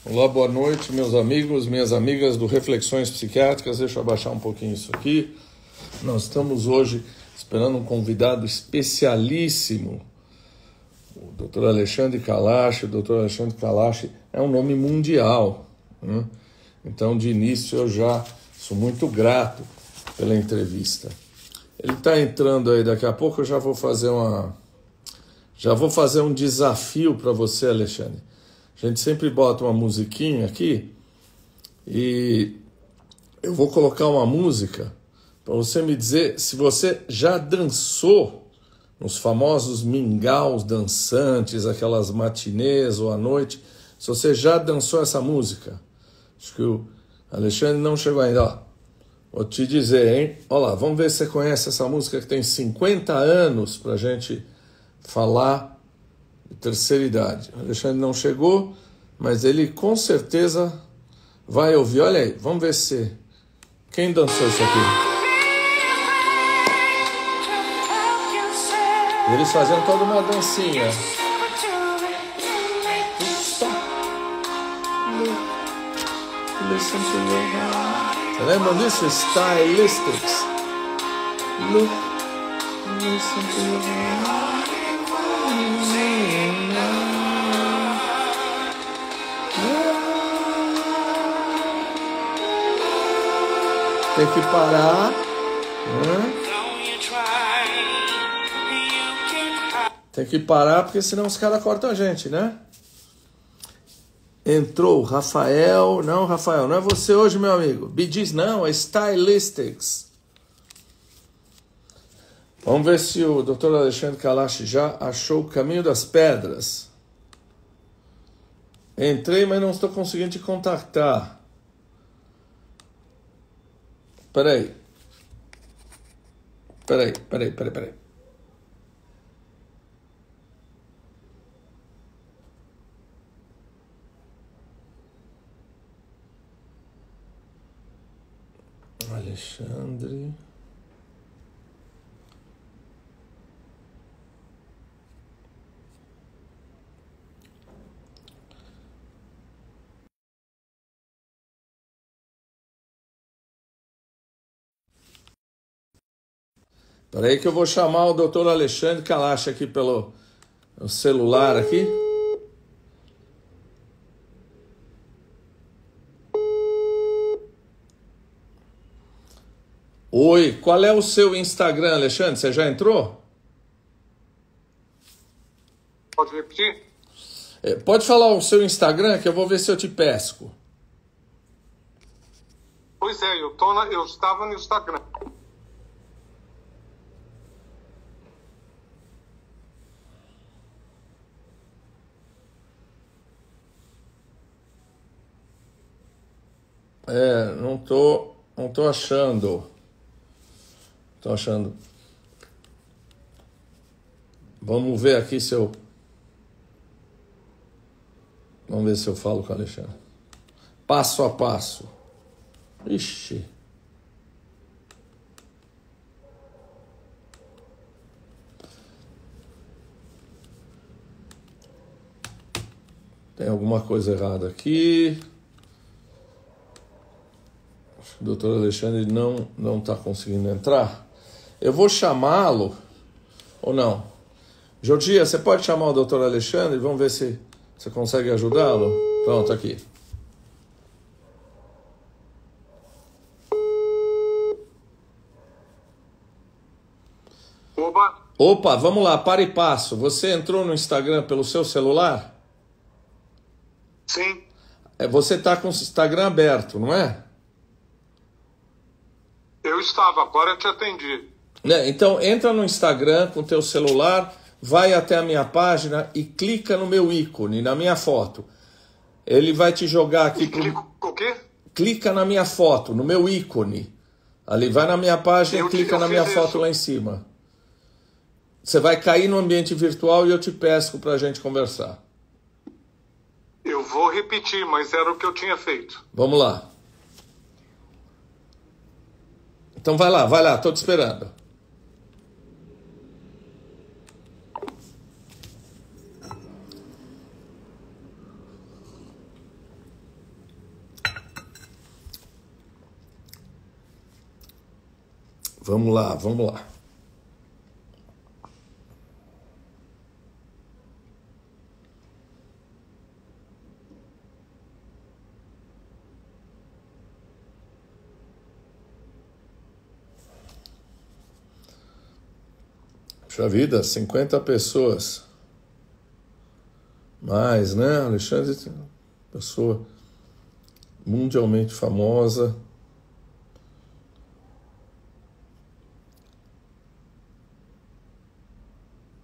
Olá, boa noite, meus amigos, minhas amigas do Reflexões Psiquiátricas. Deixa eu abaixar um pouquinho isso aqui. Nós estamos hoje esperando um convidado especialíssimo, o Dr. Alexandre Kalash. O Dr. Alexandre Kalash é um nome mundial, né? Então, de início, eu já sou muito grato pela entrevista. Ele está entrando aí, daqui a pouco eu já vou fazer um desafio para você, Alexandre. A gente sempre bota uma musiquinha aqui e eu vou colocar uma música para você me dizer se você já dançou nos famosos mingaus dançantes, aquelas matinês ou à noite, se você já dançou essa música. Acho que o Alexandre não chegou ainda. Ó, vou te dizer, hein? Olha lá, vamos ver se você conhece essa música que tem 50 anos para a gente falar de terceira idade. O Alexandre não chegou, mas ele com certeza vai ouvir. Olha aí, vamos ver se... Quem dançou isso aqui? Eles fazendo toda uma dancinha. Você lembra disso? Stylistics. Look, listen to your heart. Tem que parar, né? Tem que parar porque senão os caras cortam a gente, né? Entrou Rafael. Não, Rafael, não é você hoje, meu amigo. Bee Gees, não, é Stylistics. Vamos ver se o Dr. Alexandre Kalash já achou o caminho das pedras. Entrei, mas não estou conseguindo te contactar. Peraí. Alexandre. Peraí que eu vou chamar o Dr. Alexandre Kalash aqui pelo celular aqui. Oi, qual é o seu Instagram, Alexandre? Você já entrou? Pode repetir? Pode falar o seu Instagram que eu vou ver se eu te pesco. Pois é, eu estava no Instagram. Não tô achando. Tô achando. Vamos ver aqui se eu... Vamos ver se eu falo com o Alexandre. Passo a passo. Ixi. Tem alguma coisa errada aqui. Acho que o Dr. Alexandre não está conseguindo entrar. Eu vou chamá-lo, ou não? Georgia, você pode chamar o Dr. Alexandre? Vamos ver se você consegue ajudá-lo? Pronto, aqui. Opa, vamos lá, para e passo. Você entrou no Instagram pelo seu celular? Sim. Você está com o Instagram aberto, não é? Eu estava, agora eu te atendi. Então, entra no Instagram com o teu celular, vai até a minha página e clica no meu ícone, na minha foto. Ele vai te jogar aqui... O quê? Clica na minha foto, no meu ícone. Ali, vai na minha página e clica na minha foto lá em cima. Você vai cair no ambiente virtual e eu te pesco para a gente conversar. Eu vou repetir, mas era o que eu tinha feito. Vamos lá. Então vai lá, tô te esperando. Vamos lá, vamos lá. Puxa vida, 50 pessoas. Mais, né? Alexandre, pessoa mundialmente famosa.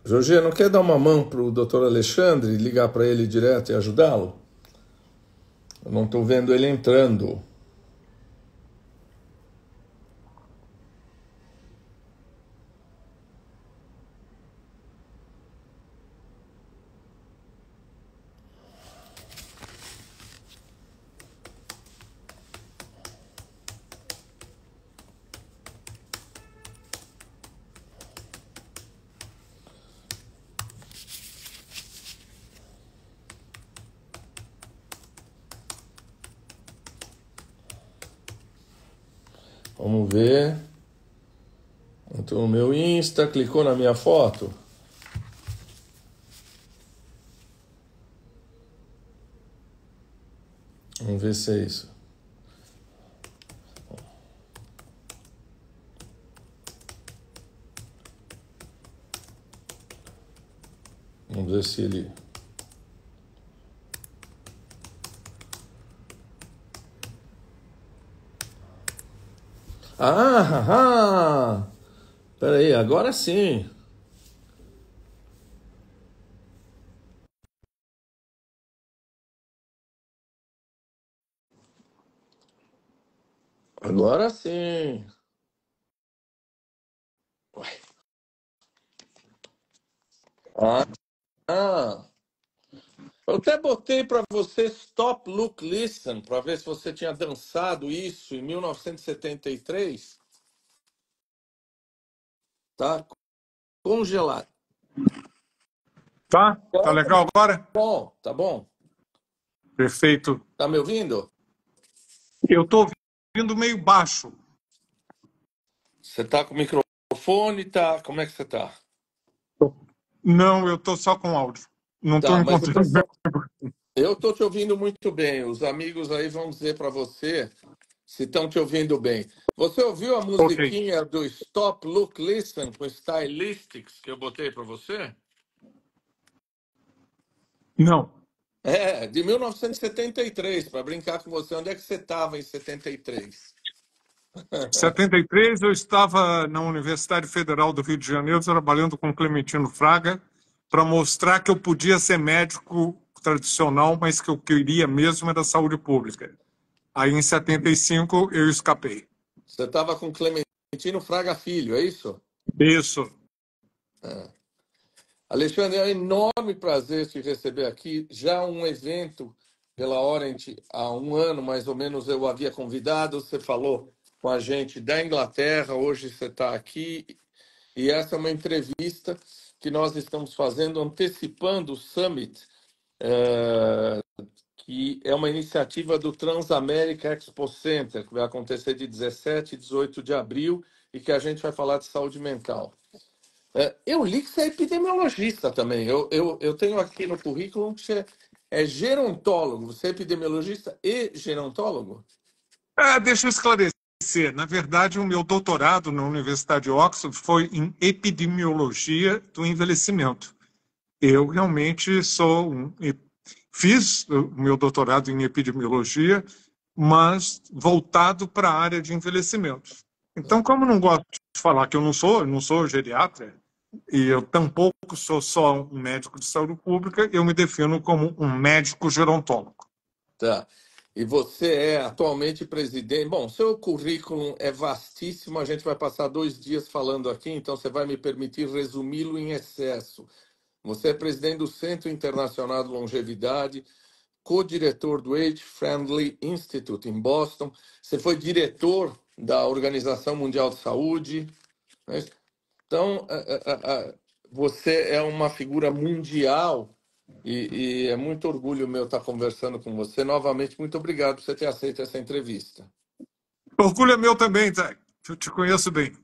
Jorge, não quer dar uma mão para o doutor Alexandre, ligar para ele direto e ajudá-lo? Eu não estou vendo ele entrando. Vamos ver. Entrou no meu Insta, clicou na minha foto. Vamos ver se é isso. Vamos ver se ele... Ah! Peraí, agora sim. Agora sim. Ué. Ah, ah. Eu até botei para você Stop, Look, Listen, para ver se você tinha dançado isso em 1973. Tá congelado. Tá? Tá Agora tá legal agora? bom, tá bom. Perfeito. Tá me ouvindo? Eu tô ouvindo meio baixo. Você tá com o microfone, tá? Como é que você tá? Não, eu tô só com áudio. Não tô Tá, mas o encontrando. pessoal, eu tô te ouvindo muito bem. Os amigos aí vão dizer para você se estão te ouvindo bem. Você ouviu a Ok. musiquinha do Stop, Look, Listen com Stylistics que eu botei para você? Não. É, de 1973, para brincar com você. Onde é que você estava em 73? 73 eu estava na Universidade Federal do Rio de Janeiro trabalhando com Clementino Fraga para mostrar que eu podia ser médico tradicional, mas que eu queria mesmo era saúde pública. Aí em 75 eu escapei. Você estava com Clementino Fraga Filho, é isso? Isso. Alexandre, é um enorme prazer te receber aqui. Já um evento pela Orient, há um ano mais ou menos eu o havia convidado. Você falou com a gente da Inglaterra, hoje você está aqui. E essa é uma entrevista que nós estamos fazendo, antecipando o Summit, que é uma iniciativa do Transamerica Expo Center, que vai acontecer de 17 e 18 de abril, e que a gente vai falar de saúde mental. Eu li que você é epidemiologista também. Eu tenho aqui no currículo que você é gerontólogo. Você é epidemiologista e gerontólogo? Deixa eu esclarecer. Na verdade, o meu doutorado na Universidade de Oxford foi em epidemiologia do envelhecimento. Eu realmente fiz o meu doutorado em epidemiologia, mas voltado para a área de envelhecimento. Então, como eu não gosto de falar que eu não sou geriatra, e eu tampouco sou só um médico de saúde pública, eu me defino como um médico gerontólogo. Tá. E você é atualmente presidente. Bom, seu currículo é vastíssimo. A gente vai passar 2 dias falando aqui, então você vai me permitir resumi-lo em excesso. Você é presidente do Centro Internacional de Longevidade, co-diretor do Age Friendly Institute em Boston. Você foi diretor da Organização Mundial de Saúde, né? Então, você é uma figura mundial e é muito orgulho meu estar conversando com você. Novamente, muito obrigado por você ter aceito essa entrevista. Orgulho é meu também, Zé. Eu te conheço bem.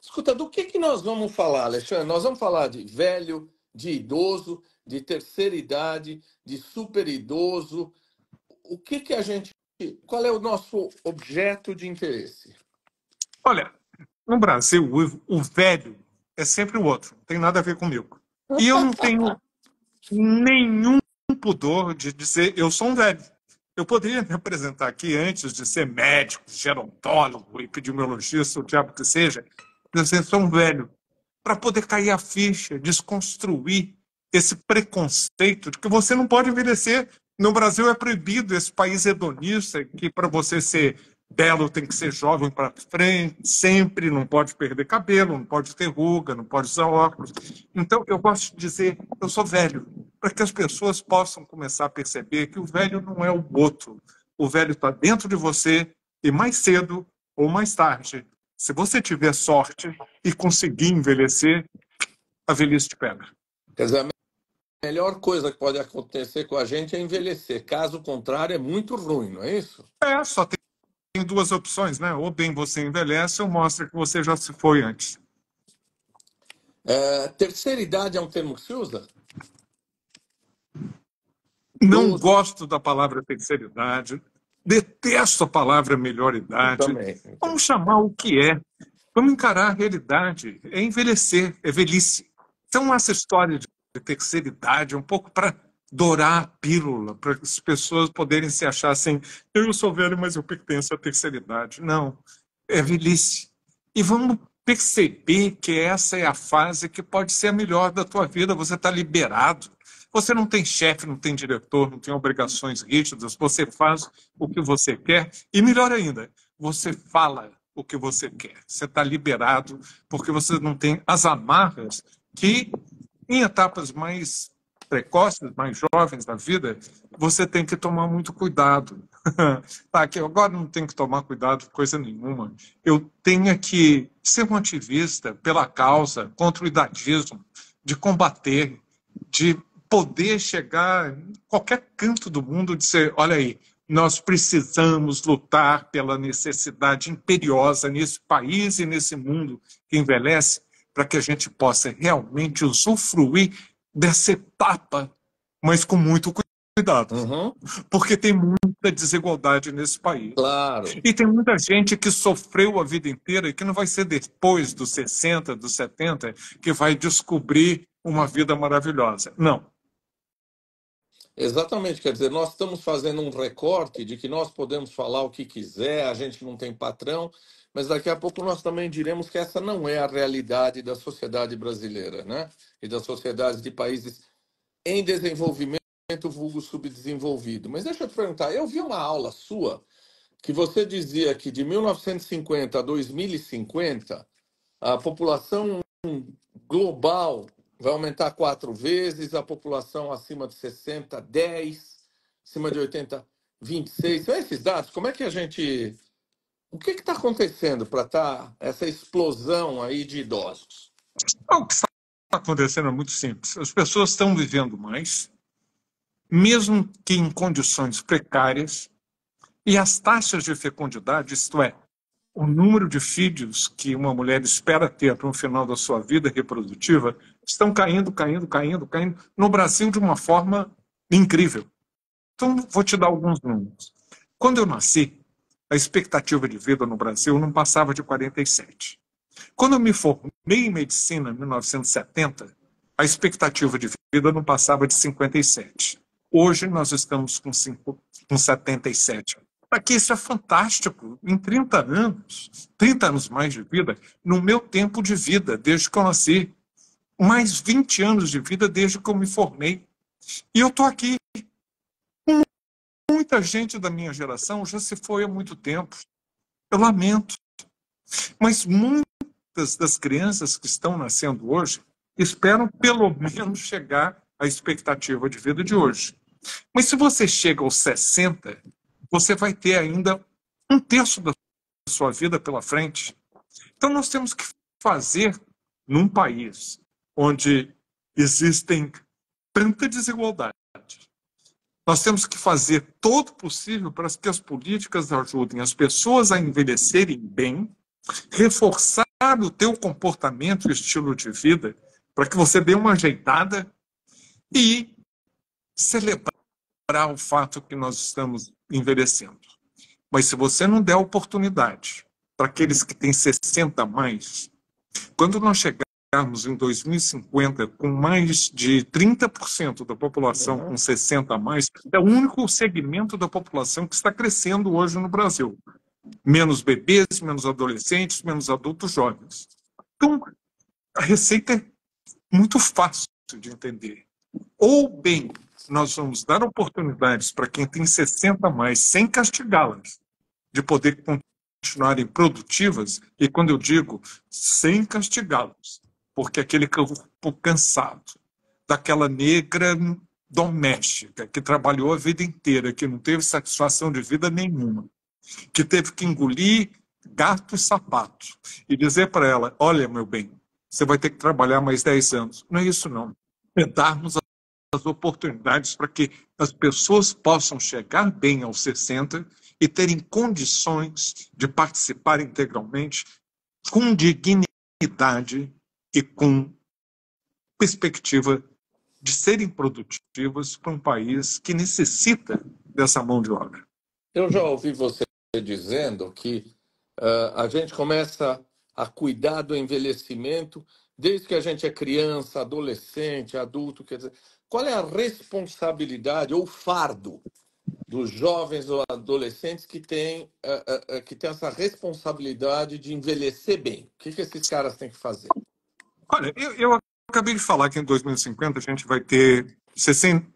Escuta, do que nós vamos falar, Alexandre? Nós vamos falar de velho, de idoso, de terceira idade, de super idoso. O que a gente. Qual é o nosso objeto de interesse? Olha, no Brasil, o velho é sempre o outro, não tem nada a ver comigo. E eu não tenho nenhum pudor de dizer eu sou um velho. Eu poderia me apresentar aqui antes de ser médico, gerontólogo, epidemiologista, o diabo que seja, dizer eu sou um velho, para poder cair a ficha, desconstruir esse preconceito de que você não pode envelhecer. No Brasil é proibido, esse país hedonista, que para você ser belo tem que ser jovem para frente, sempre, não pode perder cabelo, não pode ter ruga, não pode usar óculos. Então, eu gosto de dizer, eu sou velho, para que as pessoas possam começar a perceber que o velho não é o outro. O velho está dentro de você e mais cedo ou mais tarde, se você tiver sorte e conseguir envelhecer, a velhice te pega. Quer dizer, a melhor coisa que pode acontecer com a gente é envelhecer. Caso contrário, é muito ruim, não é isso? Só tem duas opções, né? Ou bem você envelhece ou mostra que você já se foi antes. Terceira idade é um termo que se usa? Não gosto da palavra terceira idade. Detesto a palavra melhor idade. Também. Vamos chamar o que é. Vamos encarar a realidade. É envelhecer, é velhice. Então, essa história de terceira idade é um pouco para dourar a pílula, para as pessoas poderem se achar assim, eu sou velho, mas eu pertenço à terceira idade. Não, é velhice. E vamos perceber que essa é a fase que pode ser a melhor da tua vida. Você está liberado. Você não tem chefe, não tem diretor, não tem obrigações rígidas. Você faz o que você quer. E melhor ainda, você fala o que você quer. Você está liberado porque você não tem as amarras que, em etapas mais precoces, mais jovens da vida, você tem que tomar muito cuidado. Tá, que agora não tenho que tomar cuidado com coisa nenhuma. Eu tenho que ser um ativista pela causa, contra o idadismo, de combater, de poder chegar em qualquer canto do mundo e dizer, olha aí, nós precisamos lutar pela necessidade imperiosa nesse país e nesse mundo que envelhece, para que a gente possa realmente usufruir dessa etapa, mas com muito cuidado. Porque tem muita desigualdade nesse país. Claro. E tem muita gente que sofreu a vida inteira e que não vai ser depois dos 60, dos 70, que vai descobrir uma vida maravilhosa. Não. Exatamente, quer dizer, nós estamos fazendo um recorte de que nós podemos falar o que quiser, a gente não tem patrão, mas daqui a pouco nós também diremos que essa não é a realidade da sociedade brasileira, né? E das sociedades de países em desenvolvimento, vulgo subdesenvolvido. Mas deixa eu te perguntar, eu vi uma aula sua que você dizia que de 1950 a 2050, a população global vai aumentar 4 vezes, a população acima de 60, 10, acima de 80, 26. São esses dados? Como é que a gente... O que está acontecendo para estar essa explosão aí de idosos? O que está acontecendo é muito simples. As pessoas estão vivendo mais, mesmo que em condições precárias, e as taxas de fecundidade, isto é, o número de filhos que uma mulher espera ter para o final da sua vida reprodutiva, estão caindo, caindo, caindo, caindo, no Brasil de uma forma incrível. Então, vou te dar alguns números. Quando eu nasci, a expectativa de vida no Brasil não passava de 47. Quando eu me formei em medicina, em 1970, a expectativa de vida não passava de 57. Hoje, nós estamos com 77. Aqui isso é fantástico. Em 30 anos mais de vida, no meu tempo de vida, desde que eu nasci, mais 20 anos de vida desde que eu me formei. E eu estou aqui. Muita gente da minha geração já se foi há muito tempo. Eu lamento. Mas muitas das crianças que estão nascendo hoje esperam pelo menos chegar à expectativa de vida de hoje. Mas se você chega aos 60, você vai ter ainda um terço da sua vida pela frente. Então nós temos que fazer, num país onde existem tanta desigualdade, nós temos que fazer todo o possível para que as políticas ajudem as pessoas a envelhecerem bem, reforçar o teu comportamento e estilo de vida para que você dê uma ajeitada e celebrar o fato que nós estamos envelhecendo. Mas se você não der oportunidade para aqueles que têm 60 a mais, quando nós chegarmos em 2050 com mais de 30% da população com 60 a mais, é o único segmento da população que está crescendo hoje no Brasil. Menos bebês, menos adolescentes, menos adultos jovens. Então, a receita é muito fácil de entender. Ou bem, nós vamos dar oportunidades para quem tem 60 a mais, sem castigá-las, de poder continuarem produtivas, e quando eu digo sem castigá-las, porque aquele corpo cansado, daquela negra doméstica que trabalhou a vida inteira, que não teve satisfação de vida nenhuma, que teve que engolir gato e sapato e dizer para ela, olha, meu bem, você vai ter que trabalhar mais 10 anos. Não é isso, não. É darmos as oportunidades para que as pessoas possam chegar bem aos 60 e terem condições de participar integralmente com dignidade e com perspectiva de serem produtivas para um país que necessita dessa mão de obra. Eu já ouvi você dizendo que a gente começa a cuidar do envelhecimento desde que a gente é criança, adolescente, adulto. Quer dizer, qual é a responsabilidade ou fardo dos jovens ou adolescentes que têm essa responsabilidade de envelhecer bem? O que esses caras têm que fazer? Olha, eu acabei de falar que em 2050 a gente vai ter 60,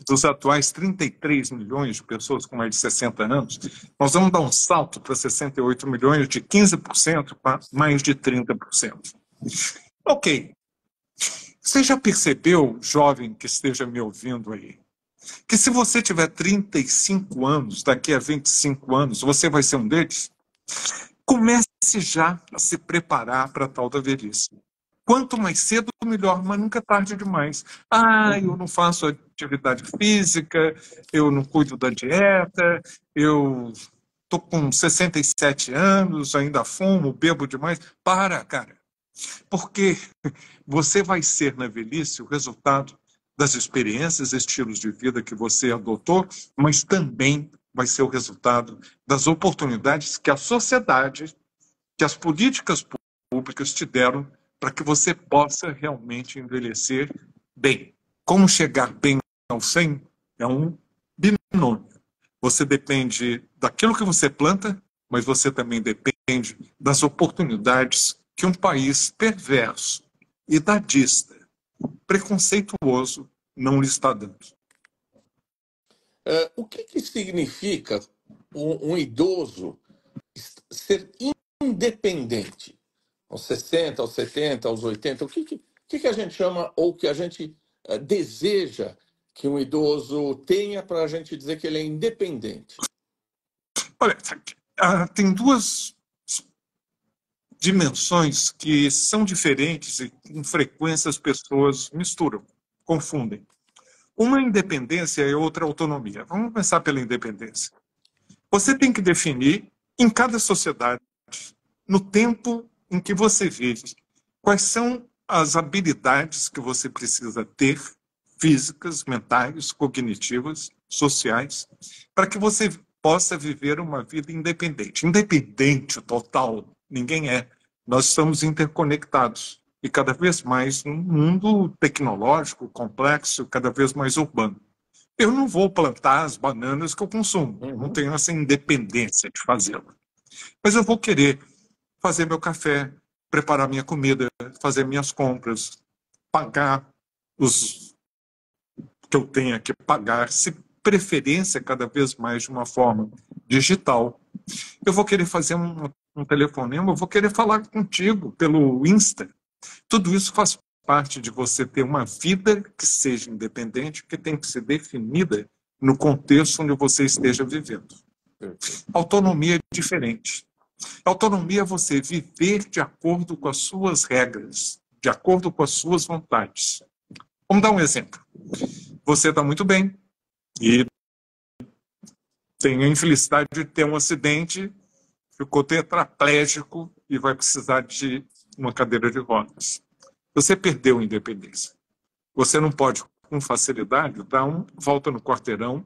dos atuais 33 milhões de pessoas com mais de 60 anos, nós vamos dar um salto para 68 milhões, de 15% para mais de 30%. Ok. Você já percebeu, jovem que esteja me ouvindo aí, que se você tiver 35 anos, daqui a 25 anos, você vai ser um deles? Comece já a se preparar para a tal da velhice. Quanto mais cedo, melhor, mas nunca é tarde demais. Eu não faço atividade física, eu não cuido da dieta, eu estou com 67 anos, ainda fumo, bebo demais. Para, cara. Porque você vai ser, na velhice, o resultado das experiências, estilos de vida que você adotou, mas também vai ser o resultado das oportunidades que a sociedade, que as políticas públicas te deram para que você possa realmente envelhecer bem. Como chegar bem ao 100 é um binômio. Você depende daquilo que você planta, mas você também depende das oportunidades que um país perverso, idadista, preconceituoso não lhe está dando. O que significa um idoso ser independente? Aos 60, aos 70, aos 80, o que a gente chama ou que a gente deseja que um idoso tenha para a gente dizer que ele é independente? Olha, tem duas dimensões que são diferentes e com frequência as pessoas misturam, confundem. Uma é independência e outra é autonomia. Vamos começar pela independência. Você tem que definir, em cada sociedade, no tempo em que você vive, quais são as habilidades que você precisa ter, físicas, mentais, cognitivas, sociais, para que você possa viver uma vida independente. Independente total, ninguém é. Nós estamos interconectados e cada vez mais num mundo tecnológico, complexo, cada vez mais urbano. Eu não vou plantar as bananas que eu consumo, não tenho essa independência de fazê-lo. Mas eu vou querer fazer meu café, preparar minha comida, fazer minhas compras, pagar os que eu tenha que pagar, se preferência cada vez mais de uma forma digital. Eu vou querer fazer um telefonema, eu vou querer falar contigo pelo Insta. Tudo isso faz parte de você ter uma vida que seja independente, que tem que ser definida no contexto onde você esteja vivendo. Autonomia é diferente. Autonomia é você viver de acordo com as suas regras, de acordo com as suas vontades. Vamos dar um exemplo. Você está muito bem e tem a infelicidade de ter um acidente, ficou tetraplégico e vai precisar de uma cadeira de rodas. Você perdeu a independência. Você não pode, com facilidade, dar uma volta no quarteirão.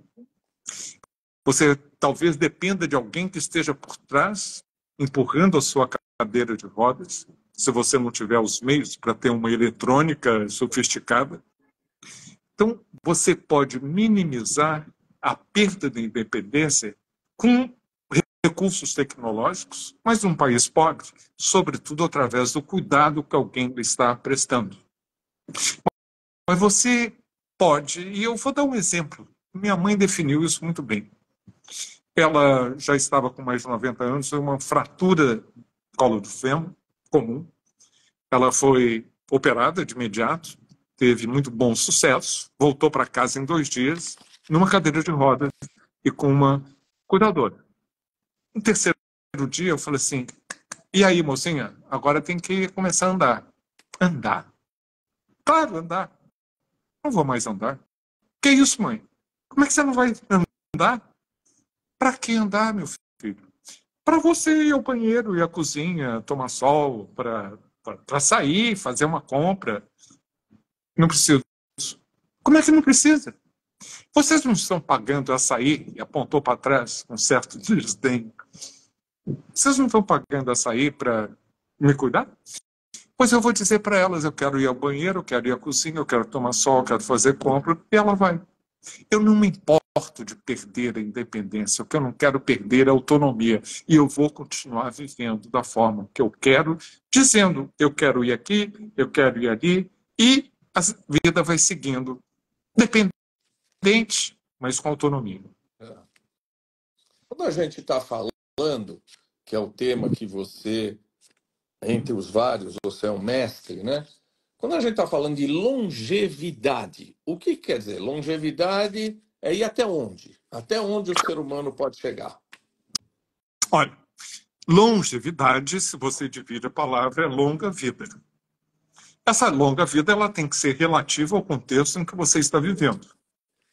Você talvez dependa de alguém que esteja por trás, empurrando a sua cadeira de rodas, se você não tiver os meios para ter uma eletrônica sofisticada. Então, você pode minimizar a perda da independência com recursos tecnológicos, mas num país pobre, sobretudo através do cuidado que alguém lhe está prestando. Mas você pode, e eu vou dar um exemplo. Minha mãe definiu isso muito bem. Ela já estava com mais de 90 anos, foi uma fratura do colo do fêmur comum. Ela foi operada de imediato, teve muito bom sucesso, voltou para casa em 2 dias, numa cadeira de rodas e com uma cuidadora. No terceiro dia, eu falei assim, e aí, mocinha, agora tem que começar a andar. Andar? Claro, andar. Não vou mais andar. Que isso, mãe? Como é que você não vai andar? Para que andar, meu filho? Para você ir ao banheiro, ir à cozinha, tomar sol, para sair, fazer uma compra. Não preciso disso. Como é que não precisa? Vocês não estão pagando a sair, e apontou para trás com certo desdém. Vocês não estão pagando a sair para me cuidar? Pois eu vou dizer para elas, eu quero ir ao banheiro, eu quero ir à cozinha, eu quero tomar sol, eu quero fazer compra, e ela vai. Eu não me importo de perder a independência, o que eu não quero perder é a autonomia. E eu vou continuar vivendo da forma que eu quero, dizendo, eu quero ir aqui, eu quero ir ali, e a vida vai seguindo, dependente, mas com autonomia. Quando a gente está falando, que é o tema que você, entre os vários, você é um mestre, né? Quando a gente está falando de longevidade, o que quer dizer? Longevidade é ir até onde? Até onde o ser humano pode chegar? Olha, longevidade, se você divide a palavra, é longa vida. Essa longa vida ela tem que ser relativa ao contexto em que você está vivendo.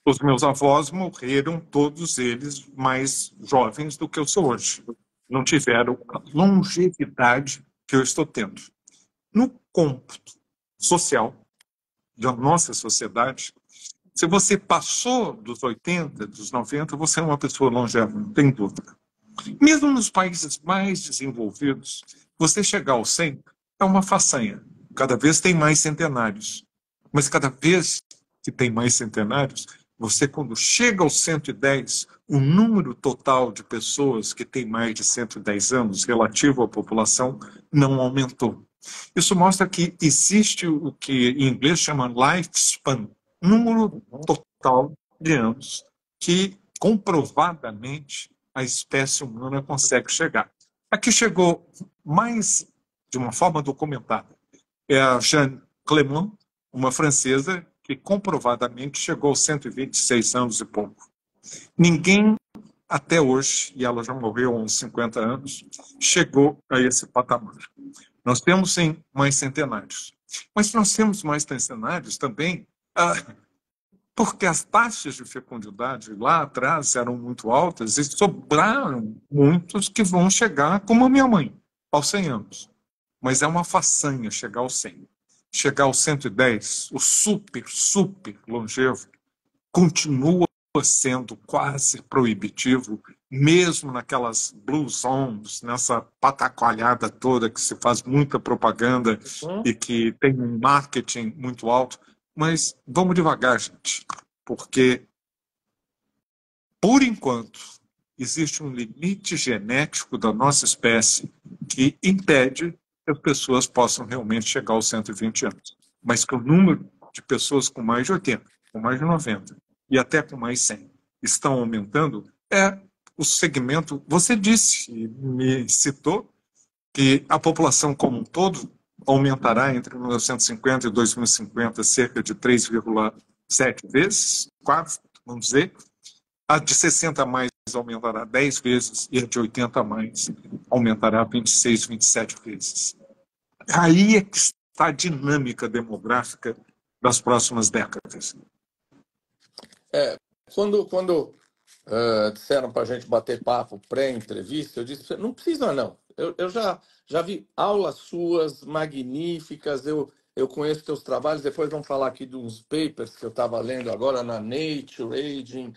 Os meus avós morreram, todos eles, mais jovens do que eu sou hoje. Não tiveram a longevidade que eu estou tendo. No cômputo social da nossa sociedade, se você passou dos 80, dos 90, você é uma pessoa longeva, não tem dúvida. Mesmo nos países mais desenvolvidos, você chegar aos 100 é uma façanha. Cada vez tem mais centenários. Mas cada vez que tem mais centenários, você, quando chega aos 110, o número total de pessoas que tem mais de 110 anos, relativo à população, não aumentou. Isso mostra que existe o que em inglês chama lifespan, número total de anos, que comprovadamente a espécie humana consegue chegar. Aqui chegou mais de uma forma documentada. É a Jeanne Clément, uma francesa que comprovadamente chegou aos 126 anos e pouco. Ninguém até hoje, e ela já morreu há uns 50 anos, chegou a esse patamar. Nós temos, sim, mais centenários. Mas nós temos mais centenários também porque as taxas de fecundidade lá atrás eram muito altas e sobraram muitos que vão chegar, como a minha mãe, aos 100 anos. Mas é uma façanha chegar aos 100. Chegar aos 110, o super longevo, continua sendo quase proibitivo, mesmo naquelas blue zones, nessa pataqualhada toda que se faz muita propaganda e que tem um marketing muito alto. Mas vamos devagar, gente, porque, por enquanto, existe um limite genético da nossa espécie que impede que as pessoas possam realmente chegar aos 120 anos. Mas que o número de pessoas com mais de 80, com mais de 90 e até com mais 100 estão aumentando é o segmento. Você disse, me citou, que a população como um todo aumentará entre 1950 e 2050 cerca de 3,7 vezes, 4, vamos dizer. A de 60 a mais aumentará 10 vezes e a de 80 a mais aumentará 26, 27 vezes. Aí é que está a dinâmica demográfica das próximas décadas. Quando disseram para a gente bater papo pré-entrevista, eu disse, não precisa não. Eu já vi aulas suas magníficas, eu conheço teus trabalhos, depois vamos falar aqui de uns papers que eu estava lendo agora na Nature, Aging,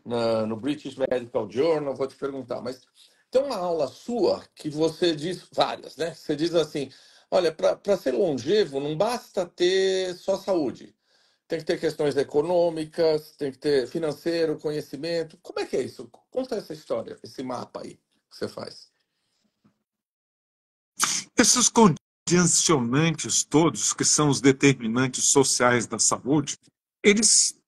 no British Medical Journal, vou te perguntar, mas tem uma aula sua que você diz, várias, né? Você diz assim, olha, para ser longevo não basta ter só saúde, tem que ter questões econômicas, tem que ter financeiro, conhecimento. Como é que é isso? Conta essa história, esse mapa aí que você faz. Esses condicionantes todos, que são os determinantes sociais da saúde, eles,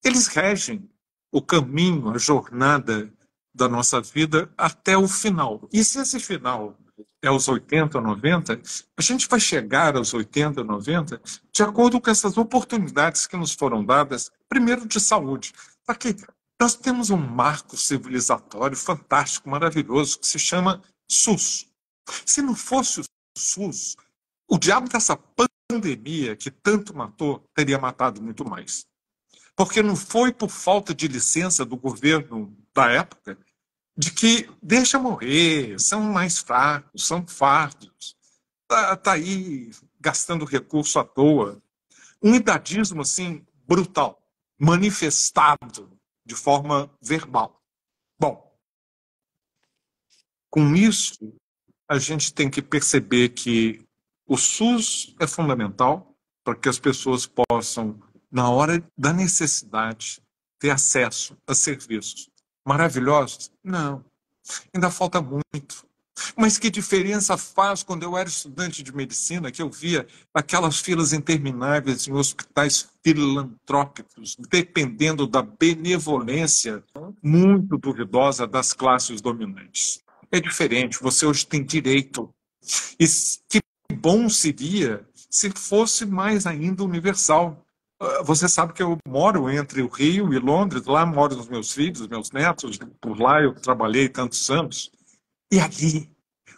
eles regem o caminho, a jornada da nossa vida até o final. E se esse final é aos 80, 90, a gente vai chegar aos 80, 90 de acordo com essas oportunidades que nos foram dadas, primeiro de saúde. Aqui, nós temos um marco civilizatório fantástico, maravilhoso, que se chama SUS. Se não fosse o SUS, o diabo dessa pandemia que tanto matou teria matado muito mais. Porque não foi por falta de licença do governo da época de que deixa morrer, são mais fracos, são fardos, tá aí gastando recurso à toa. Um idadismo assim brutal, manifestado de forma verbal. Bom, com isso a gente tem que perceber que o SUS é fundamental para que as pessoas possam, na hora da necessidade, ter acesso a serviços maravilhosos? Não, ainda falta muito. Mas que diferença faz quando eu era estudante de medicina, que eu via aquelas filas intermináveis em hospitais filantrópicos, dependendo da benevolência muito duvidosa das classes dominantes. É diferente, você hoje tem direito. E que bom seria se fosse mais ainda universal. Você sabe que eu moro entre o Rio e Londres, lá moram os meus filhos, meus netos, por lá eu trabalhei tantos anos. E ali,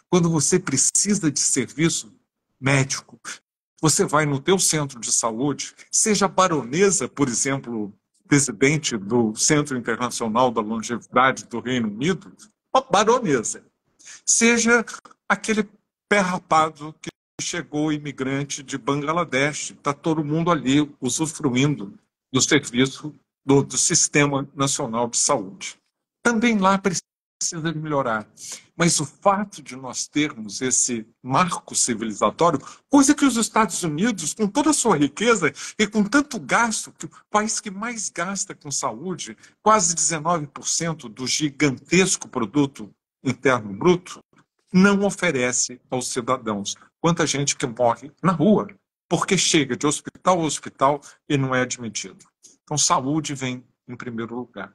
quando você precisa de serviço médico, você vai no teu centro de saúde, seja a baronesa, por exemplo, presidente do Centro Internacional da Longevidade do Reino Unido, uma baronesa, seja aquele pé rapado que chegou imigrante de Bangladesh, está todo mundo ali usufruindo do serviço do Sistema Nacional de Saúde. Também lá precisa de melhorar. Mas o fato de nós termos esse marco civilizatório, coisa que os Estados Unidos, com toda a sua riqueza e com tanto gasto, que o país que mais gasta com saúde, quase 19% do gigantesco produto interno bruto, não oferece aos cidadãos. Quanta gente que morre na rua, porque chega de hospital a hospital e não é admitido. Então, saúde vem em primeiro lugar.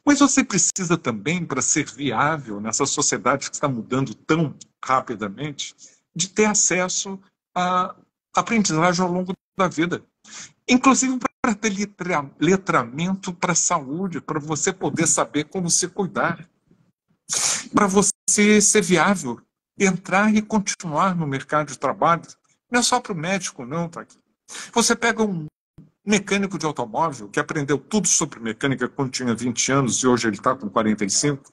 Mas você precisa também, para ser viável nessa sociedade que está mudando tão rapidamente, de ter acesso à aprendizagem ao longo da vida. Inclusive para ter letramento para a saúde, para você poder saber como se cuidar. Para você ser viável, entrar e continuar no mercado de trabalho. Não é só para o médico, não, tá aqui. Você pega um mecânico de automóvel que aprendeu tudo sobre mecânica quando tinha 20 anos e hoje ele está com 45,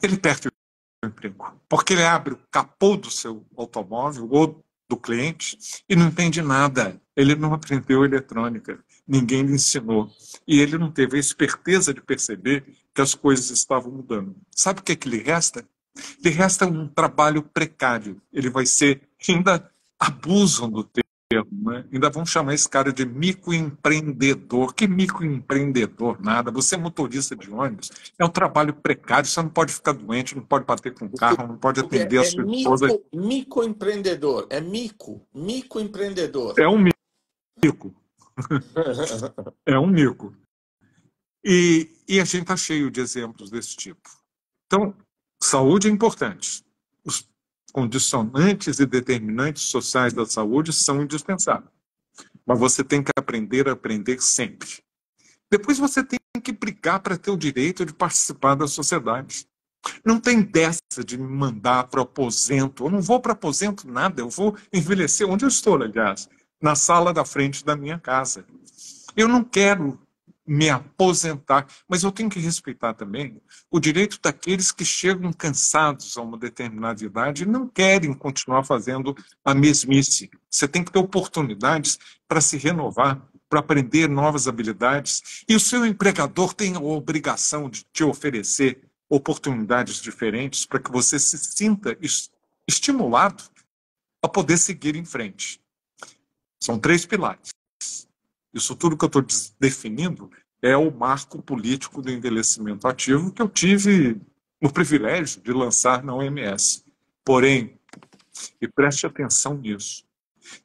ele perde o emprego. Porque ele abre o capô do seu automóvel ou do cliente e não entende nada. Ele não aprendeu eletrônica, ninguém lhe ensinou. E ele não teve a esperteza de perceber que as coisas estavam mudando. Sabe o que é que lhe resta? Lhe resta um trabalho precário. Ele vai ser, ainda abusam do termo, né? Ainda vão chamar esse cara de microempreendedor. Que microempreendedor? Nada. Você é motorista de ônibus. É um trabalho precário. Você não pode ficar doente, não pode bater com o carro, não pode atender a sua esposa. Microempreendedor. É microempreendedor. É um mico. É um mico. E a gente está cheio de exemplos desse tipo. Então, saúde é importante. Os condicionantes e determinantes sociais da saúde são indispensáveis. Mas você tem que aprender a aprender sempre. Depois você tem que brigar para ter o direito de participar da sociedade. Não tem dessa de me mandar para o aposento. Eu não vou para aposento nada, eu vou envelhecer onde eu estou, aliás, na sala da frente da minha casa. Eu não quero me aposentar, mas eu tenho que respeitar também o direito daqueles que chegam cansados a uma determinada idade e não querem continuar fazendo a mesmice. Você tem que ter oportunidades para se renovar, para aprender novas habilidades, e o seu empregador tem a obrigação de te oferecer oportunidades diferentes para que você se sinta estimulado a poder seguir em frente. São 3 pilares. Isso tudo que eu estou definindo é o marco político do envelhecimento ativo que eu tive o privilégio de lançar na OMS. Porém, e preste atenção nisso,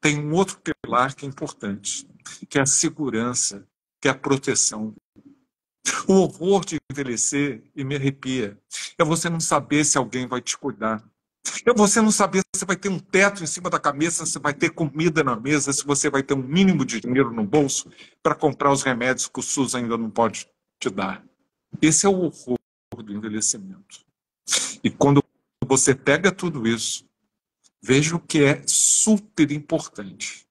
tem um outro pilar que é importante, que é a segurança, que é a proteção. O horror de envelhecer, e me arrepia, é você não saber se alguém vai te cuidar. É você não saber se você vai ter um teto em cima da cabeça, se vai ter comida na mesa, se você vai ter um mínimo de dinheiro no bolso para comprar os remédios que o SUS ainda não pode te dar. Esse é o horror do envelhecimento. E quando você pega tudo isso, veja o que é super importante.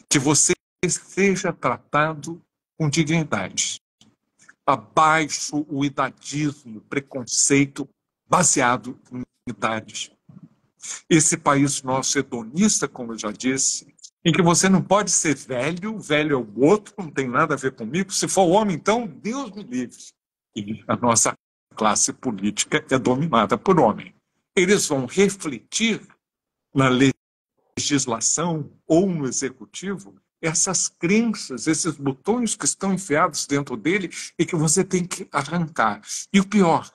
Que você seja tratado com dignidade. Abaixo o idadismo, preconceito baseado em idade. Esse país nosso hedonista, como eu já disse, em que você não pode ser velho, velho é o outro, não tem nada a ver comigo. Se for homem, então, Deus me livre. E a nossa classe política é dominada por homem. Eles vão refletir na legislação ou no executivo essas crenças, esses botões que estão enfiados dentro dele e que você tem que arrancar. E o pior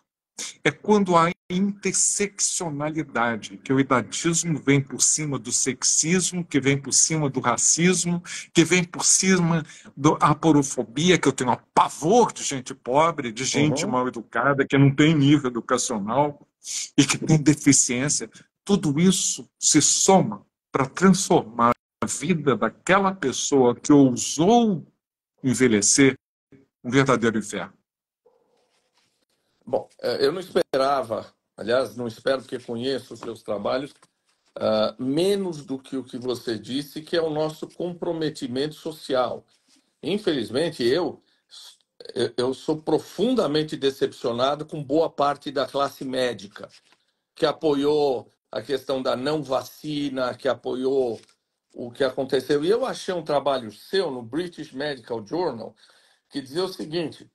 é quando há interseccionalidade, que o idadismo vem por cima do sexismo, que vem por cima do racismo, que vem por cima da aporofobia, que eu tenho um pavor de gente pobre, de gente mal educada, que não tem nível educacional e que tem deficiência. Tudo isso se soma para transformar a vida daquela pessoa que ousou envelhecer um verdadeiro inferno. Bom, eu não esperava, aliás, não espero porque conheço os seus trabalhos, menos do que o que você disse, que é o nosso comprometimento social. Infelizmente, eu sou profundamente decepcionado com boa parte da classe médica, que apoiou a questão da não vacina, que apoiou o que aconteceu. E eu achei um trabalho seu no British Medical Journal que dizia o seguinte: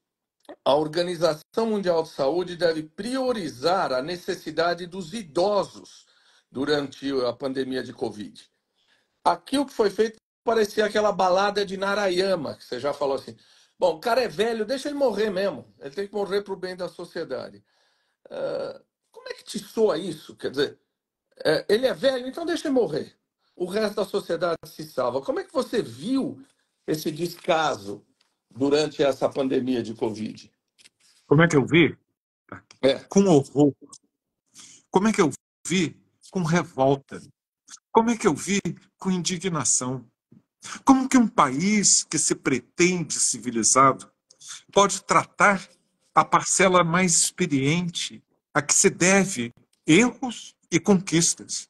a Organização Mundial de Saúde deve priorizar a necessidade dos idosos durante a pandemia de Covid. Aqui o que foi feito parecia aquela balada de Narayama, que você já falou assim, bom, o cara é velho, deixa ele morrer mesmo, ele tem que morrer para o bem da sociedade. Como é que te soa isso? Quer dizer, ele é velho, então deixa ele morrer. O resto da sociedade se salva. Como é que você viu esse descaso durante essa pandemia de Covid? Como é que eu vi? Com horror. Como é que eu vi? Com revolta. Como é que eu vi? Com indignação. Como que um país que se pretende civilizado pode tratar a parcela mais experiente a que se deve erros e conquistas?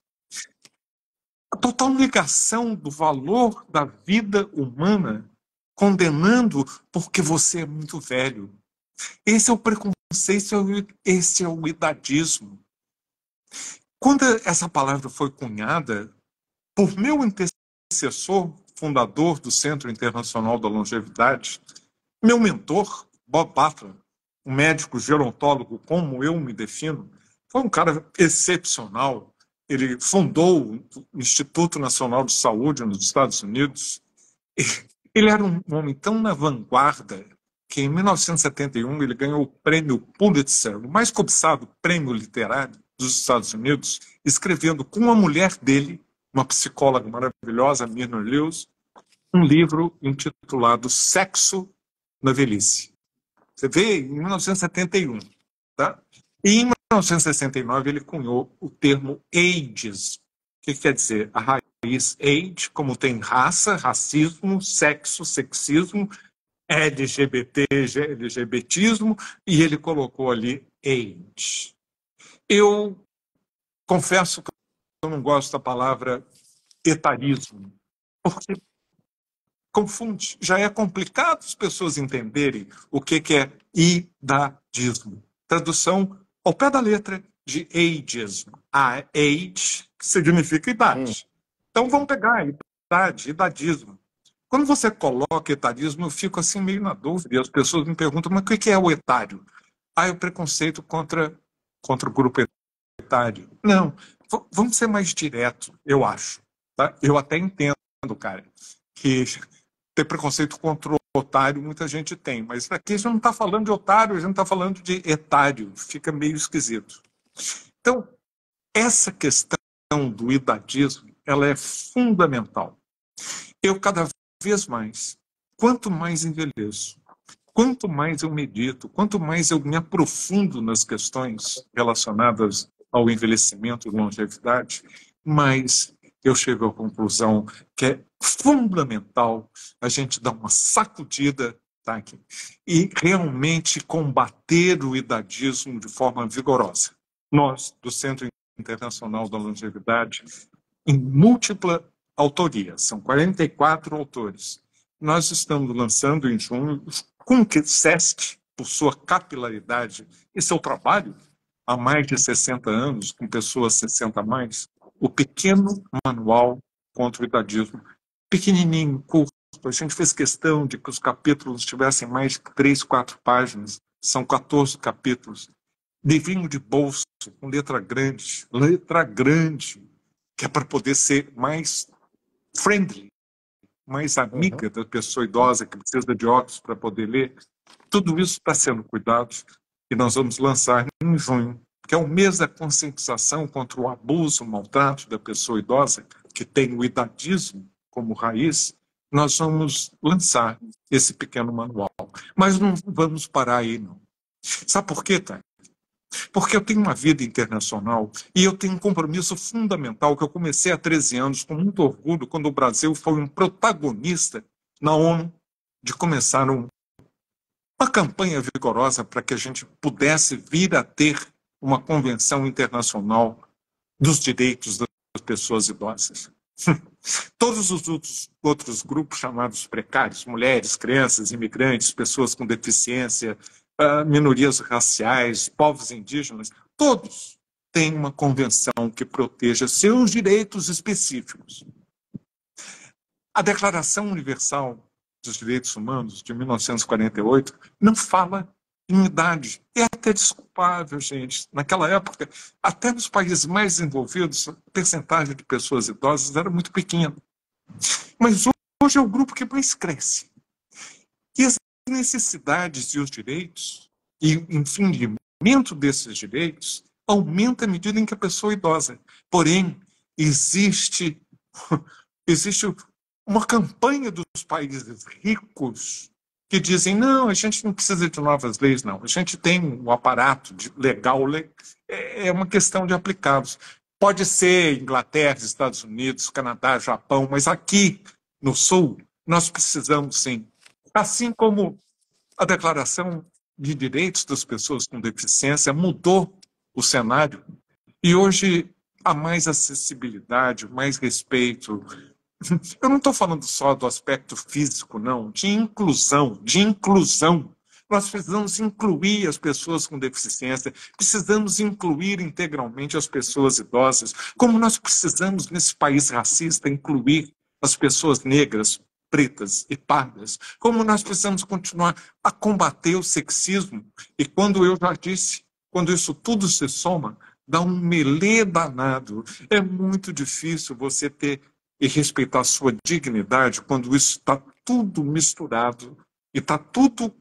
A total negação do valor da vida humana, condenando porque você é muito velho. Esse é o preconceito, esse é o idadismo. Quando essa palavra foi cunhada por meu antecessor, fundador do Centro Internacional da Longevidade, meu mentor, Bob Butler, um médico gerontólogo como eu me defino, foi um cara excepcional. Ele fundou o Instituto Nacional de Saúde nos Estados Unidos. Ele era um homem tão na vanguarda que em 1971 ele ganhou o prêmio Pulitzer, o mais cobiçado prêmio literário dos Estados Unidos, escrevendo com a mulher dele, uma psicóloga maravilhosa, Myrna Lewis, um livro intitulado Sexo na Velhice. Você vê, em 1971. Tá? E em 1969 ele cunhou o termo ageism. O que quer dizer? A raiz age, como tem raça, racismo, sexo, sexismo, LGBT, LGBTismo, e ele colocou ali age. Eu confesso que eu não gosto da palavra etarismo, porque confunde. Já é complicado as pessoas entenderem o que é idadismo. Tradução ao pé da letra de ageism. Age significa idade. Então vamos pegar idade, idadismo. Quando você coloca etarismo, eu fico assim meio na dúvida. E as pessoas me perguntam, mas o que é o etário? É o preconceito contra o grupo etário. Não, vamos ser mais direto, eu acho. Tá? Eu até entendo, cara, que ter preconceito contra o otário muita gente tem, mas aqui a gente não está falando de otário, a gente está falando de etário, fica meio esquisito. Então, essa questão do idadismo, ela é fundamental. Eu, cada vez mais, quanto mais envelheço, quanto mais eu medito, quanto mais eu me aprofundo nas questões relacionadas ao envelhecimento e longevidade, mais eu chego à conclusão que é fundamental a gente dar uma sacudida, tá, aqui, e realmente combater o idadismo de forma vigorosa. Nós, do Centro Internacional da Longevidade, em múltipla autoria, são 44 autores. Nós estamos lançando em junho, com que SESC, por sua capilaridade e seu trabalho há mais de 60 anos, com pessoas 60 a mais, o pequeno manual contra o idadismo. Pequenininho, curto. A gente fez questão de que os capítulos tivessem mais de 3, 4 páginas. São 14 capítulos. Livrinho de bolso, com letra grande, que é para poder ser mais friendly, mais amiga da pessoa idosa que precisa de óculos para poder ler. Tudo isso está sendo cuidado e nós vamos lançar em junho, que é o mês da conscientização contra o abuso, o maltrato da pessoa idosa, que tem o idadismo como raiz. Nós vamos lançar esse pequeno manual. Mas não vamos parar aí, não. Sabe por quê, Thay? Porque eu tenho uma vida internacional e eu tenho um compromisso fundamental que eu comecei há 13 anos, com muito orgulho, quando o Brasil foi um protagonista na ONU, de começar uma campanha vigorosa para que a gente pudesse vir a ter uma convenção internacional dos direitos das pessoas idosas. Todos os outros grupos chamados precários, mulheres, crianças, imigrantes, pessoas com deficiência, minorias raciais, povos indígenas, todos têm uma convenção que proteja seus direitos específicos. A Declaração Universal dos Direitos Humanos, de 1948, não fala em idade. É até desculpável, gente. Naquela época, até nos países mais desenvolvidos, a percentagem de pessoas idosas era muito pequena. Mas hoje é o grupo que mais cresce. E as necessidades e os direitos, e o infringimento desses direitos, aumenta à medida em que a pessoa é idosa. Porém, existe uma campanha dos países ricos que dizem, não, a gente não precisa de novas leis, não. A gente tem um aparato legal, é uma questão de aplicados. Pode ser Inglaterra, Estados Unidos, Canadá, Japão, mas aqui no Sul nós precisamos, sim. Assim como a Declaração de Direitos das Pessoas com Deficiência mudou o cenário e hoje há mais acessibilidade, mais respeito. Eu não estou falando só do aspecto físico, não, de inclusão, Nós precisamos incluir as pessoas com deficiência, precisamos incluir integralmente as pessoas idosas, como nós precisamos, nesse país racista, incluir as pessoas negras, pretas e pardas, como nós precisamos continuar a combater o sexismo. E quando eu já disse, quando isso tudo se soma, dá um melê danado. É muito difícil você ter e respeitar a sua dignidade quando isso está tudo misturado e está tudo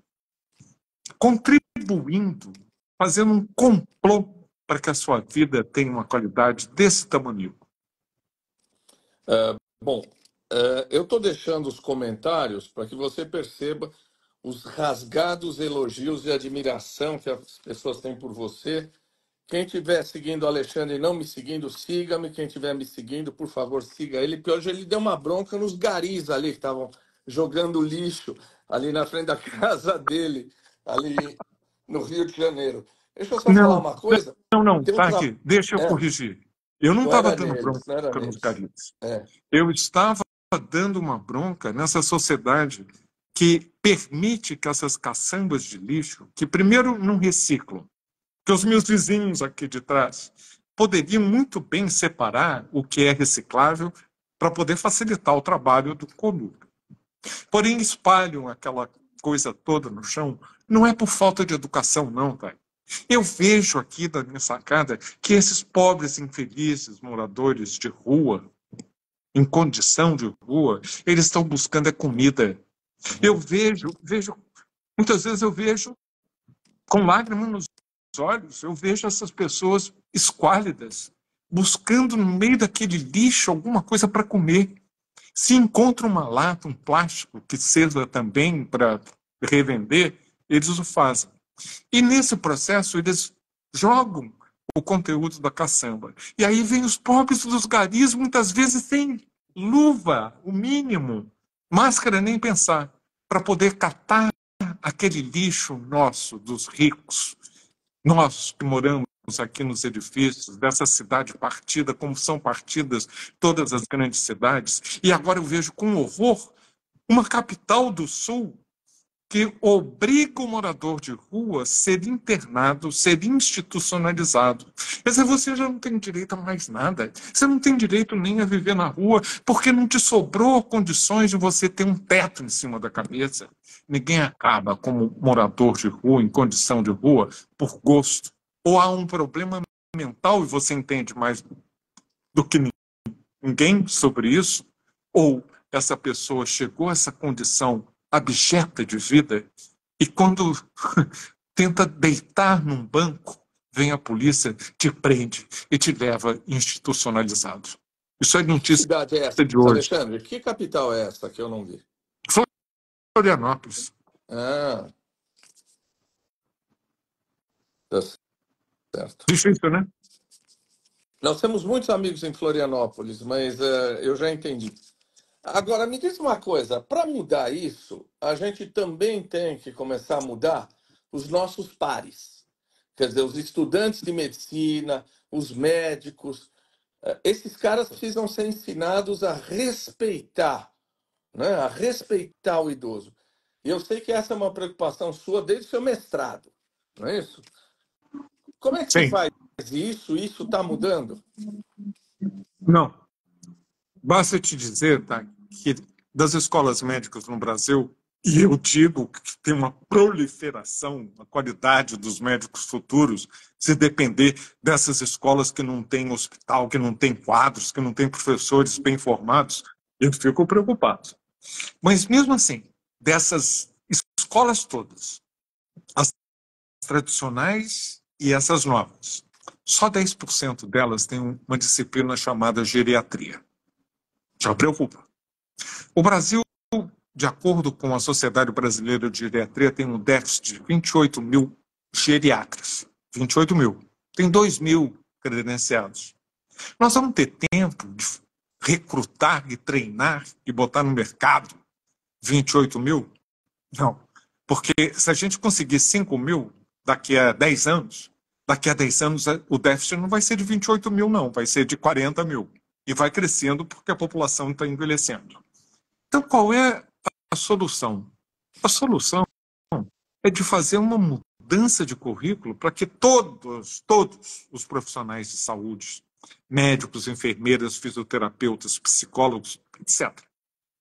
contribuindo, fazendo um complô para que a sua vida tenha uma qualidade desse tamanho. Bom, eu estou deixando os comentários para que você perceba os rasgados elogios e admiração que as pessoas têm por você. Quem estiver seguindo o Alexandre e não me seguindo, siga-me. Quem estiver me seguindo, por favor, siga ele. Porque hoje ele deu uma bronca nos garis ali, que estavam jogando lixo ali na frente da casa dele, ali no Rio de Janeiro. Deixa eu só falar uma coisa. Não, tá aqui. Deixa eu corrigir. Eu não estava dando neles, bronca nos garis. É. Eu estava dando uma bronca nessa sociedade que permite que essas caçambas de lixo, que primeiro não reciclam, que os meus vizinhos aqui de trás poderiam muito bem separar o que é reciclável para poder facilitar o trabalho do colúrio. Porém, espalham aquela coisa toda no chão, não é por falta de educação, não, tá? Eu vejo aqui da minha sacada que esses pobres, infelizes moradores de rua, em condição de rua, eles estão buscando é comida. Eu vejo, muitas vezes eu vejo com lágrimas nos olhos, eu vejo essas pessoas esquálidas, buscando no meio daquele lixo alguma coisa para comer. Se encontra uma lata, um plástico que seja também para revender, eles o fazem. E nesse processo eles jogam o conteúdo da caçamba. E aí vem os pobres dos garis, muitas vezes sem luva, o mínimo, máscara nem pensar, para poder catar aquele lixo nosso, dos ricos, nós que moramos aqui nos edifícios dessa cidade partida, como são partidas todas as grandes cidades, e agora eu vejo com horror uma capital do Sul que obriga o morador de rua a ser internado, ser institucionalizado. Quer dizer, você já não tem direito a mais nada. Você não tem direito nem a viver na rua, porque não te sobrou condições de você ter um teto em cima da cabeça. Ninguém acaba como morador de rua, em condição de rua, por gosto. Ou há um problema mental e você entende mais do que ninguém sobre isso, ou essa pessoa chegou a essa condição abjeta de vida e quando tenta deitar num banco, vem a polícia, te prende e te leva institucionalizado. Isso é notícia Que cidade é essa, de hoje. Alexandre? Que capital é essa que eu não vi? Florianópolis. Ah, tá certo. Difícil, né? Nós temos muitos amigos em Florianópolis, mas eu já entendi. Agora, me diz uma coisa, para mudar isso, a gente também tem que começar a mudar os nossos pares. Quer dizer, os estudantes de medicina, os médicos, esses caras precisam ser ensinados a respeitar, né? A respeitar o idoso. E eu sei que essa é uma preocupação sua desde o seu mestrado, não é isso? Como é que se Sim. faz isso? Isso está mudando? Não. Basta te dizer, tá, que das escolas médicas no Brasil, e eu digo que tem uma proliferação, a qualidade dos médicos futuros, se depender dessas escolas que não têm hospital, que não têm quadros, que não têm professores bem formados, eu fico preocupado. Mas mesmo assim, dessas escolas todas, as tradicionais e essas novas, só 10% delas têm uma disciplina chamada geriatria. Já preocupa. O Brasil, de acordo com a Sociedade Brasileira de Geriatria, tem um déficit de 28 mil geriatras. 28 mil. Tem 2 mil credenciados. Nós vamos ter tempo de recrutar e treinar e botar no mercado 28 mil? Não. Porque se a gente conseguir 5 mil daqui a 10 anos, o déficit não vai ser de 28 mil, não. Vai ser de 40 mil. E vai crescendo porque a população está envelhecendo. Então, qual é a solução? A solução é de fazer uma mudança de currículo para que todos os profissionais de saúde, médicos, enfermeiras, fisioterapeutas, psicólogos, etc.,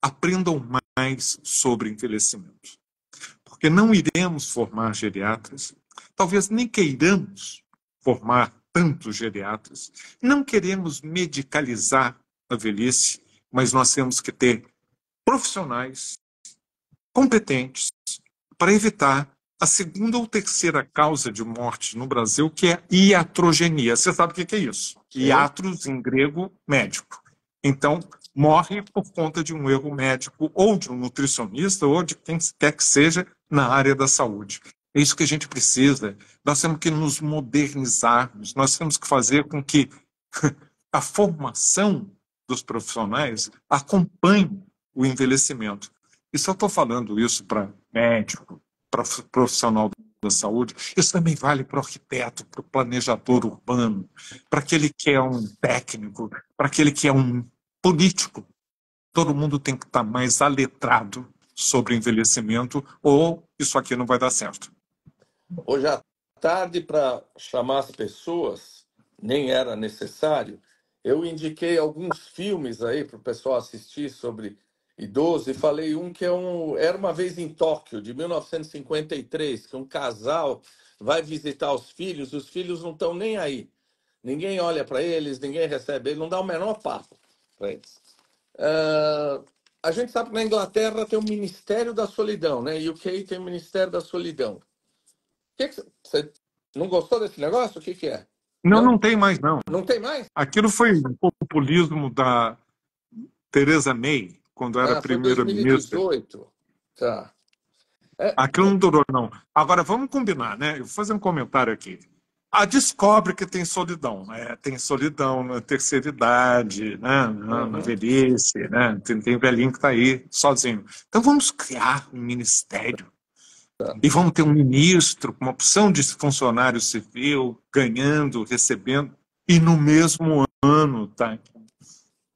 aprendam mais sobre envelhecimento. Porque não iremos formar geriatras, talvez nem queiramos formar tantos geriatras, não queremos medicalizar a velhice, mas nós temos que ter profissionais competentes para evitar a segunda ou terceira causa de morte no Brasil, que é a iatrogenia. Você sabe o que é isso? Sim. Iatros, em grego, médico. Então, morre por conta de um erro médico, ou de um nutricionista, ou de quem quer que seja na área da saúde. É isso que a gente precisa. Nós temos que nos modernizarmos, nós temos que fazer com que a formação dos profissionais acompanhe o envelhecimento. E se eu estou falando isso para médico, para profissional da saúde, isso também vale para o arquiteto, para o planejador urbano, para aquele que é um técnico, para aquele que é um político. todo mundo tem que estar mais aletrado sobre envelhecimento, ou isso aqui não vai dar certo. Hoje à tarde, para chamar as pessoas, nem era necessário, eu indiquei alguns filmes aí para o pessoal assistir sobre idoso e falei um que Era Uma Vez em Tóquio, de 1953, que um casal vai visitar os filhos não estão nem aí. Ninguém olha para eles, ninguém recebe eles, não dá o menor papo para eles. A gente sabe que na Inglaterra tem o Ministério da Solidão, né? UK tem o Ministério da Solidão. Você não gostou desse negócio? O que é? Não, não tem mais, não. Não tem mais? Aquilo foi o populismo da Theresa May, quando era Foi primeira-ministra. 2018. Tá. Aquilo não durou, não. Agora, vamos combinar, né? Eu vou fazer um comentário aqui. Descobre que tem solidão. Tem solidão na terceira idade, né? Na velhice, né? Tem velhinho que está aí sozinho. Então vamos criar um ministério. E vamos ter um ministro com uma opção de funcionário civil, ganhando, recebendo. E no mesmo ano, tá?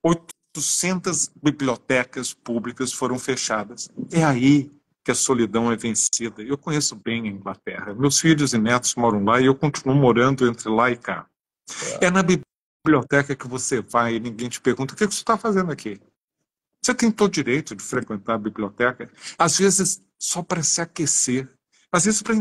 800 bibliotecas públicas foram fechadas. É aí que a solidão é vencida. Eu conheço bem a Inglaterra. Meus filhos e netos moram lá e eu continuo morando entre lá e cá. É na biblioteca que você vai e ninguém te pergunta o que você está fazendo aqui. Você tem todo direito de frequentar a biblioteca, às vezes só para se aquecer, às vezes para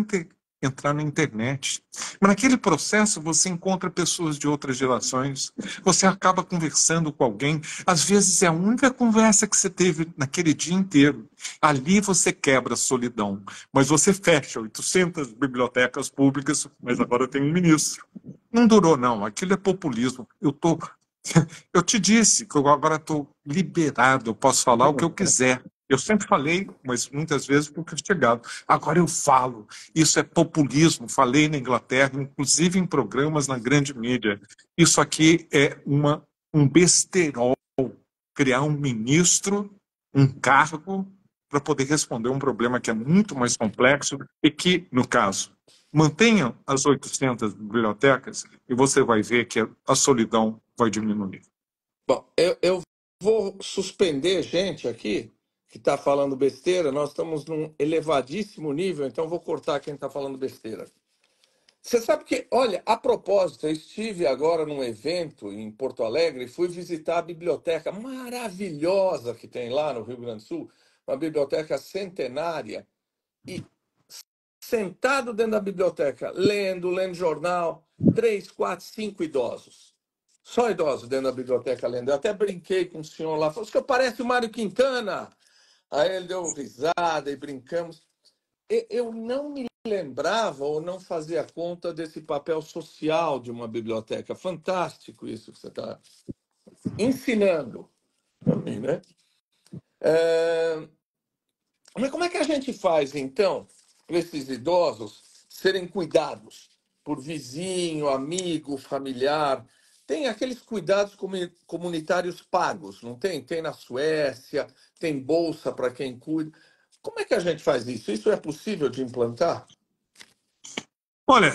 entrar na internet. Mas naquele processo você encontra pessoas de outras gerações, você acaba conversando com alguém, às vezes é a única conversa que você teve naquele dia inteiro. Ali você quebra a solidão, mas você fecha 800 bibliotecas públicas, mas agora tem um ministro. Não durou, não. Aquilo é populismo. Eu te disse que eu agora estou liberado, eu posso falar o que eu quiser. Eu sempre falei, mas muitas vezes fui castigado. Agora eu falo. Isso é populismo. Falei na Inglaterra, inclusive em programas na grande mídia. Isso aqui é um besterol. Criar um ministro, um cargo, para poder responder um problema que é muito mais complexo e que, no caso, mantenham as 800 bibliotecas e você vai ver que a solidão vai diminuir. Bom, eu vou suspender gente aqui que está falando besteira. Nós estamos num elevadíssimo nível, então vou cortar quem está falando besteira. Você sabe que, olha, a propósito, eu estive agora num evento em Porto Alegre e fui visitar a biblioteca maravilhosa que tem lá no Rio Grande do Sul, uma biblioteca centenária, e sentado dentro da biblioteca, lendo jornal, 3, 4, 5 idosos. Só idosos dentro da biblioteca lendo. Eu até brinquei com o senhor lá, falou: "O senhor parece o Mário Quintana." Aí ele deu risada e brincamos. Eu não me lembrava ou não fazia conta desse papel social de uma biblioteca. Fantástico isso que você está ensinando para mim, né? Mas como é que a gente faz, então, para esses idosos serem cuidados por vizinho, amigo, familiar? Tem aqueles cuidados comunitários pagos, não tem? Tem na Suécia, tem bolsa para quem cuida. Como é que a gente faz isso? Isso é possível de implantar? Olha,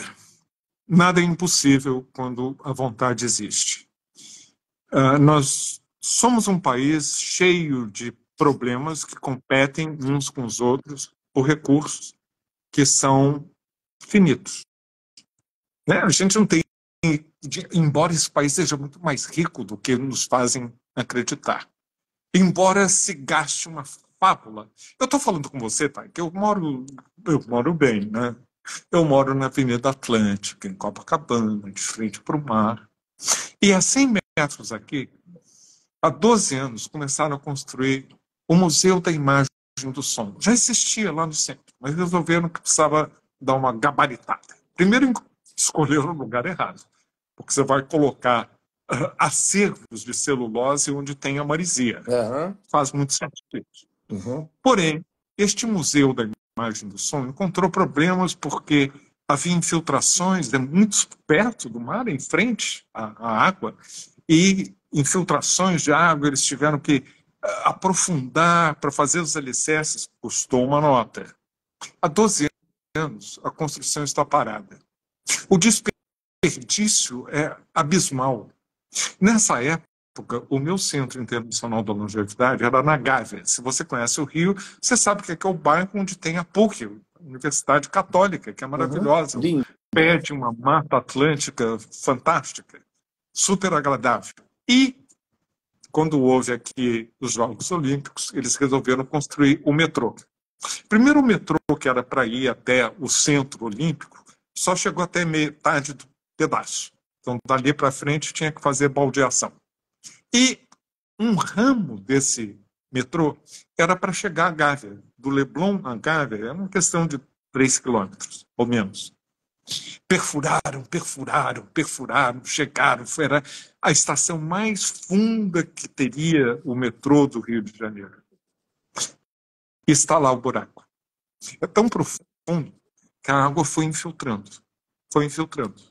nada é impossível quando a vontade existe. Nós somos um país cheio de problemas que competem uns com os outros por recursos que são finitos. Né? A gente não tem, embora esse país seja muito mais rico do que nos fazem acreditar, embora se gaste uma fábula. Eu estou falando com você, tá? Que eu moro bem, né? Eu moro na Avenida Atlântica, em Copacabana, de frente para o mar. E a 100 metros aqui, há 12 anos, começaram a construir o Museu da Imagem do Som. Já existia lá no centro, mas resolveram que precisava dar uma gabaritada. Primeiro, escolheram o lugar errado, porque você vai colocar acervos de celulose onde tem a maresia. Faz muito sentido. Porém, este Museu da Imagem do Som encontrou problemas porque havia infiltrações muito perto do mar, em frente à água, e infiltrações de água, eles tiveram que aprofundar para fazer os alicerces, custou uma nota. Há 12 anos, a construção está parada. O desperdício é abismal. Nessa época, época, o meu centro internacional da longevidade era na Gávea. Se você conhece o Rio, você sabe que é o bairro onde tem a PUC, a Universidade Católica, que é Uhum. maravilhosa. Linda. Pé de uma mata atlântica fantástica, super agradável. E, quando houve aqui os Jogos Olímpicos, eles resolveram construir o metrô. Primeiro, o metrô, que era para ir até o Centro Olímpico, só chegou até metade do pedaço. Então, dali para frente, tinha que fazer baldeação. E um ramo desse metrô era para chegar a Gávea. Do Leblon a Gávea era uma questão de 3 quilômetros, ou menos. Perfuraram, chegaram. Era a estação mais funda que teria o metrô do Rio de Janeiro. E está lá o buraco. É tão profundo que a água foi infiltrando. Foi infiltrando.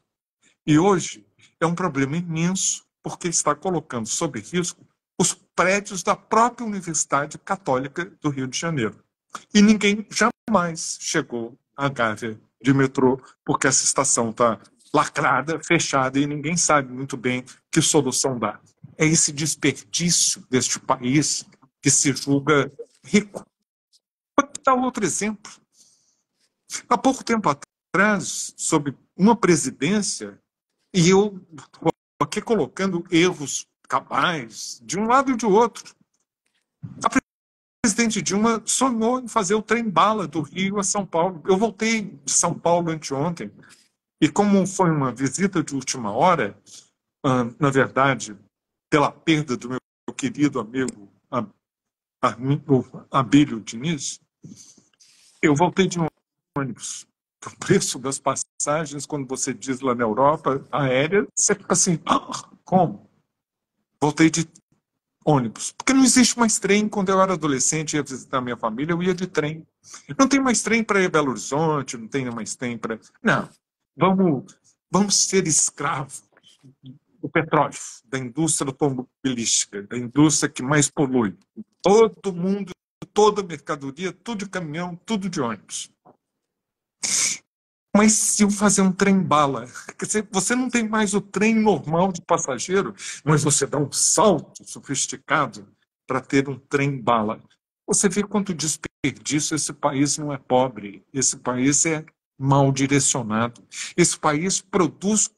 E hoje é um problema imenso, porque está colocando sob risco os prédios da própria Universidade Católica do Rio de Janeiro. E ninguém jamais chegou à Gávea de metrô, porque essa estação está lacrada, fechada, e ninguém sabe muito bem que solução dá. É esse desperdício deste país que se julga rico. Vou dar outro exemplo. Há pouco tempo atrás, sob uma presidência, e eu aqui colocando erros cabais de um lado e de outro, a presidente Dilma sonhou em fazer o trem-bala do Rio a São Paulo. Eu voltei de São Paulo anteontem, e como foi uma visita de última hora, na verdade, pela perda do meu querido amigo Abílio Diniz, eu voltei de ônibus. O preço das passagens, quando você diz lá na Europa, aérea, você fica assim, como? Voltei de ônibus. Porque não existe mais trem. Quando eu era adolescente e ia visitar minha família, eu ia de trem. Não tem mais trem para ir a Belo Horizonte, não tem mais trem para... Não. Vamos ser escravos do petróleo, da indústria automobilística, da indústria que mais polui. Todo mundo, toda mercadoria, tudo de caminhão, tudo de ônibus. Mas se eu fazer um trem-bala, você não tem mais o trem normal de passageiro, mas você dá um salto sofisticado para ter um trem-bala. Você vê quanto desperdício. Esse país não é pobre, esse país é mal direcionado. Esse país produz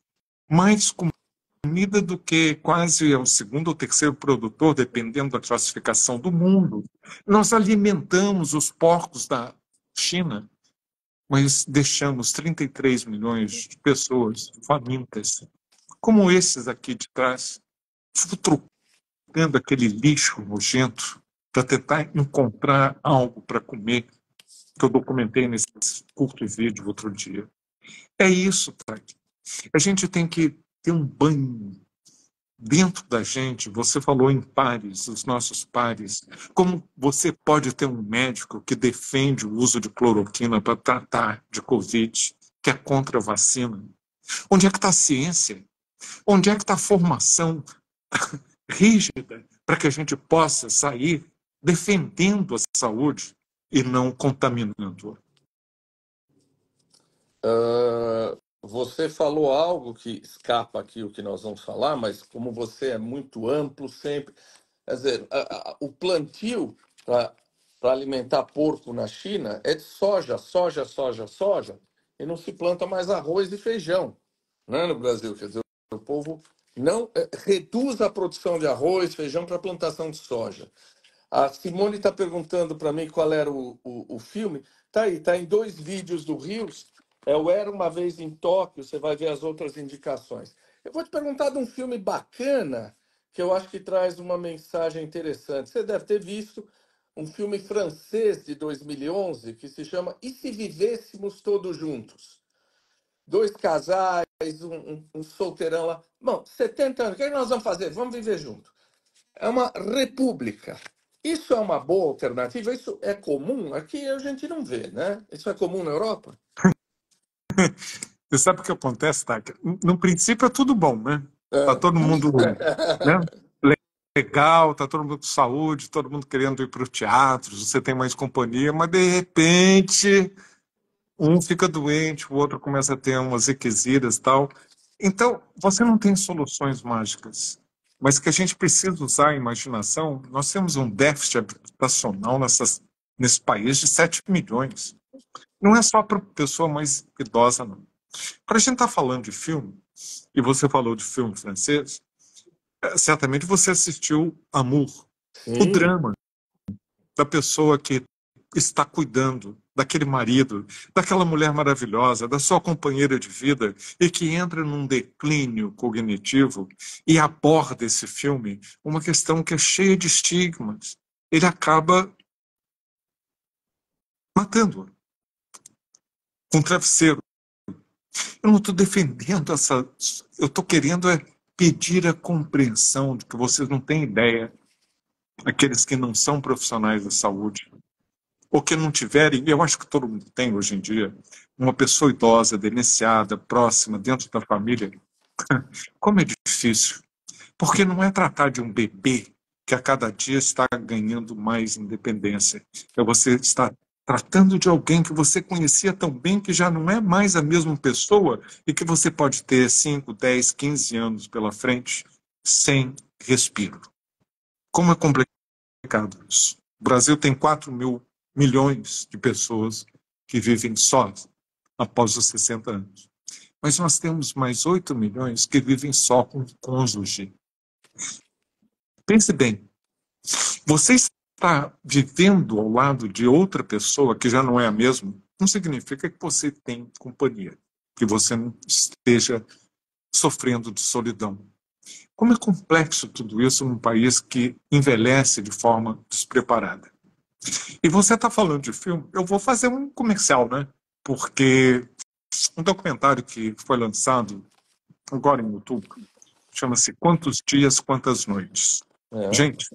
mais comida do que quase é o segundo ou terceiro produtor, dependendo da classificação do mundo. Nós alimentamos os porcos da China, mas deixamos 33 milhões de pessoas famintas, como esses aqui de trás, futrocando aquele lixo nojento para tentar encontrar algo para comer, que eu documentei nesse curto vídeo outro dia. É isso, Tag. A gente tem que ter um banho dentro da gente. Você falou em pares, os nossos pares. Como você pode ter um médico que defende o uso de cloroquina para tratar de Covid, que é contra a vacina? Onde é que está a ciência? Onde é que está a formação rígida para que a gente possa sair defendendo a saúde e não contaminando-a? Você falou algo que escapa aqui o que nós vamos falar, mas como você é muito amplo sempre, quer dizer, o plantio para alimentar porco na China é de soja, e não se planta mais arroz e feijão, né, no Brasil. Quer dizer, o povo não reduz a produção de arroz, feijão para plantação de soja. A Simone está perguntando para mim qual era o filme. Tá aí, tá em 2 vídeos do Rios. É o Era Uma Vez em Tóquio, você vai ver as outras indicações. Eu vou te perguntar de um filme bacana, que eu acho que traz uma mensagem interessante. Você deve ter visto um filme francês de 2011 que se chama E se Vivêssemos Todos Juntos? 2 casais, um solteirão lá. Bom, 70 anos, o que é que nós vamos fazer? Vamos viver junto. É uma república. Isso é uma boa alternativa? Isso é comum? Aqui a gente não vê, né? Isso é comum na Europa? Você sabe o que acontece, Taka? No princípio é tudo bom, né? Tá É. todo mundo, né, legal, tá todo mundo com saúde, todo mundo querendo ir para o teatro, você tem mais companhia, mas de repente um fica doente, o outro começa a ter umas equisiras e tal. Então, você não tem soluções mágicas. mas que a gente precisa usar a imaginação. Nós temos um déficit habitacional nesse país de 7 milhões. Não é só para a pessoa mais idosa, não. Quando a gente está falando de filme, e você falou de filme francês, certamente você assistiu Amour, o Sim, drama da pessoa que está cuidando daquele marido, daquela mulher maravilhosa, da sua companheira de vida, e que entra num declínio cognitivo e aborda esse filme uma questão que é cheia de estigmas. Ele acaba matando-a com um travesseiro. Eu não estou defendendo essa. Eu estou querendo pedir a compreensão de que vocês não têm ideia, aqueles que não são profissionais da saúde, ou que não tiverem, eu acho que todo mundo tem hoje em dia, uma pessoa idosa, demenciada, próxima, dentro da família. Como é difícil. Porque não é tratar de um bebê que a cada dia está ganhando mais independência. É você estar tratando de alguém que você conhecia tão bem que já não é mais a mesma pessoa e que você pode ter 5, 10, 15 anos pela frente sem respiro. Como é complicado isso. O Brasil tem 4 mil milhões de pessoas que vivem só após os 60 anos. Mas nós temos mais 8 milhões que vivem só com cônjuge. Pense bem, você está vivendo ao lado de outra pessoa que já não é a mesma, não significa que você tem companhia, que você não esteja sofrendo de solidão. Como é complexo tudo isso num país que envelhece de forma despreparada. E você está falando de filme, eu vou fazer um comercial, né? Porque um documentário que foi lançado agora em outubro chama-se Quantos Dias, Quantas Noites. é. Gente,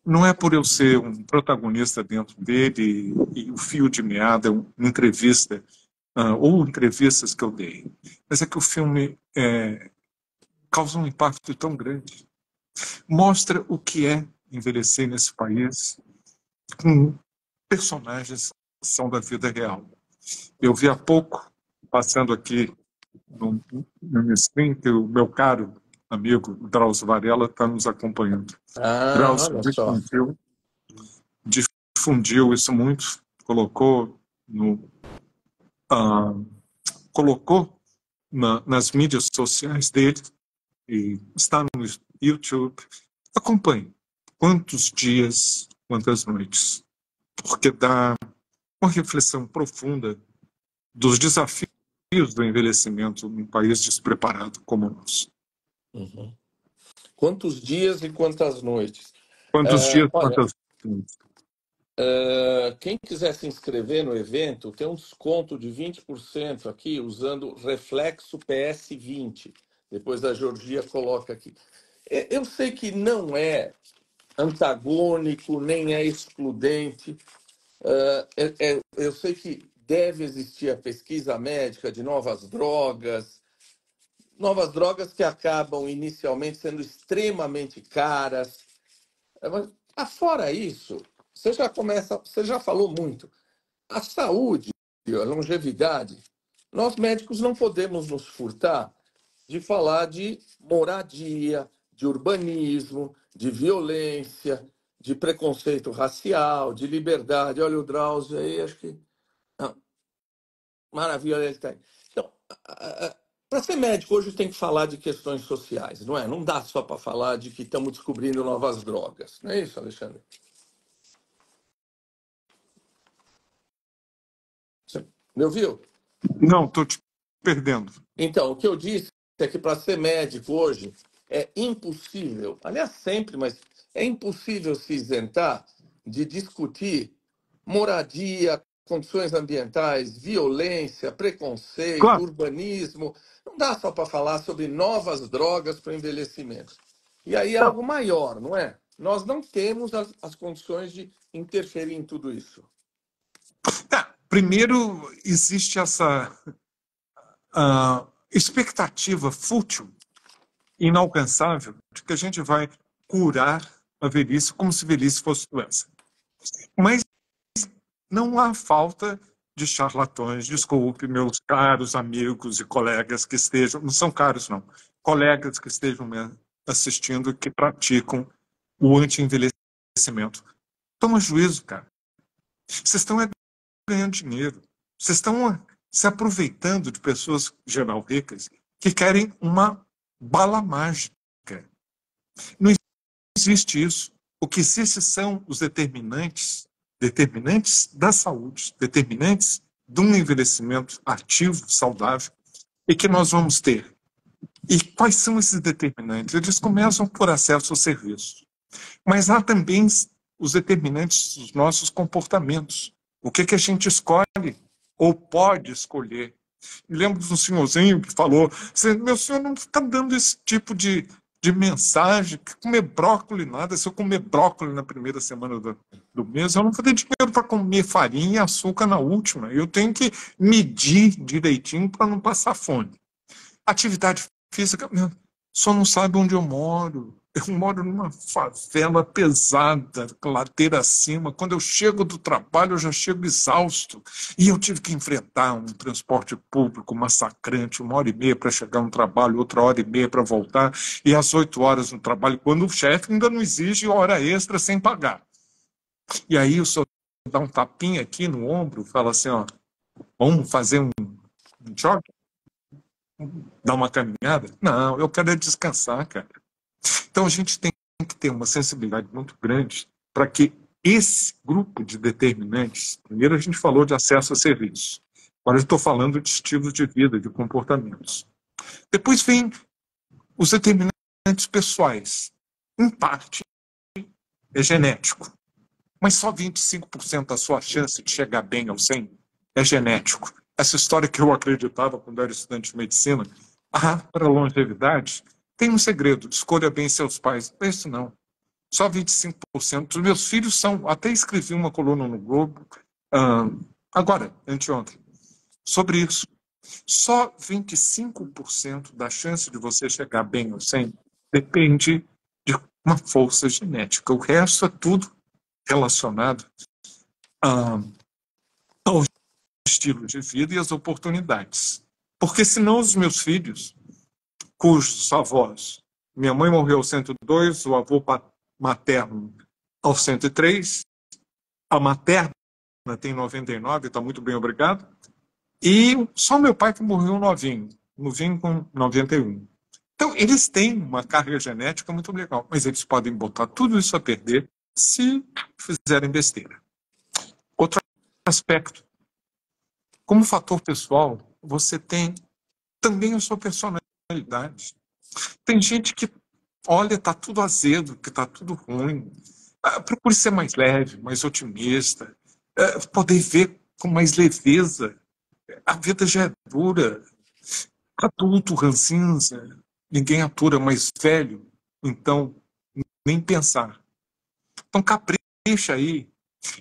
não é por eu ser um protagonista dentro dele e o fio de meada, uma entrevista, ou entrevistas que eu dei, mas é que o filme causa um impacto tão grande. Mostra o que é envelhecer nesse país com personagens que são da vida real. Eu vi há pouco, passando aqui no meu screen, que o meu caro amigo Drauzio Varela está nos acompanhando. Ah, Drauzio olha só. difundiu isso muito, colocou ah, colocou nas mídias sociais dele e está no YouTube. Acompanhe. Quantos dias, quantas noites. Porque dá uma reflexão profunda dos desafios do envelhecimento num país despreparado como o nosso. Uhum. Quantos dias e quantas noites? Quantos dias, Olha, quantas noites. quem quiser se inscrever no evento tem um desconto de 20% aqui usando Reflexo PS20. Depois a Georgia coloca aqui. Eu sei que não é antagônico, nem é excludente. Eu sei que deve existir a pesquisa médica de novas drogas que acabam inicialmente sendo extremamente caras. Mas, fora isso, você já falou muito. A saúde, a longevidade, nós médicos não podemos nos furtar de falar de moradia, de urbanismo, de violência, de preconceito racial, de liberdade. Olha o Drauzio aí, acho que. Não, maravilha, ele está aí. Então, para ser médico, hoje tem que falar de questões sociais, não é? Não dá só para falar de que estamos descobrindo novas drogas. Não é isso, Alexandre? Você me ouviu? Não, estou te perdendo. Então, o que eu disse é que para ser médico hoje é impossível, aliás, sempre, mas é impossível se isentar de discutir moradia, condições ambientais, violência, preconceito, Claro, urbanismo. Não dá só para falar sobre novas drogas para o envelhecimento. E aí é não. algo maior, não é? Nós não temos as condições de interferir em tudo isso. Primeiro, existe essa expectativa fútil, inalcançável, de que a gente vai curar a velhice como se velhice fosse doença. Mas não há falta de charlatões, desculpe, meus caros amigos e colegas que estejam, não são caros não, colegas que estejam assistindo que praticam o anti-envelhecimento. Toma juízo, cara. Vocês estão ganhando dinheiro. Vocês estão se aproveitando de pessoas, geral ricas, que querem uma bala mágica. Não existe isso. O que existe são os determinantes da saúde, determinantes de um envelhecimento ativo, saudável, e que nós vamos ter. E quais são esses determinantes? Eles começam por acesso ao serviço. Mas há também os determinantes dos nossos comportamentos. O que a gente escolhe ou pode escolher. Me lembro de um senhorzinho que falou, meu senhor não está dando esse tipo de mensagem, que comer brócolis nada, se eu comer brócolis na primeira semana do mês, eu não vou ter dinheiro para comer farinha e açúcar na última. Eu tenho que medir direitinho para não passar fome. Atividade física, só não sabe onde eu moro. Eu moro numa favela pesada, ladeira acima. Quando eu chego do trabalho, eu já chego exausto. E eu tive que enfrentar um transporte público massacrante, 1h30 para chegar no trabalho, outra 1h30 para voltar, e às 8 horas no trabalho, quando o chefe ainda não exige hora extra sem pagar. E aí o senhor dá um tapinha aqui no ombro, fala assim, vamos fazer um jogging? Dar uma caminhada? Não, eu quero descansar, cara. Então a gente tem que ter uma sensibilidade muito grande para que esse grupo de determinantes, primeiro a gente falou de acesso a serviços, agora eu estou falando de estilos de vida, de comportamentos. Depois vem os determinantes pessoais. Em parte é genético, mas só 25% da sua chance de chegar bem ao 100 é genético. Essa história que eu acreditava quando era estudante de medicina, para a longevidade, tem um segredo, escolha bem seus pais. Não é isso não. Só 25%. Os meus filhos são... Até escrevi uma coluna no Globo, agora, anteontem, sobre isso. Só 25% da chance de você chegar bem ao 100 depende de uma força genética. O resto é tudo relacionado ao estilo de vida e às oportunidades. Porque senão os meus filhos, cujos avós, minha mãe morreu aos 102, o avô materno aos 103, a materna tem 99, está muito bem, obrigado, e só meu pai que morreu novinho com 91. Então, eles têm uma carga genética muito legal, mas eles podem botar tudo isso a perder se fizerem besteira. Outro aspecto, como fator pessoal, você tem também a sua personalidade. Tem gente que, olha, tá tudo azedo, que tá tudo ruim. Procure ser mais leve, mais otimista, poder ver com mais leveza. A vida já é dura. Adulto, rancinza, ninguém atura, mais velho, então nem pensar. Então capricha aí.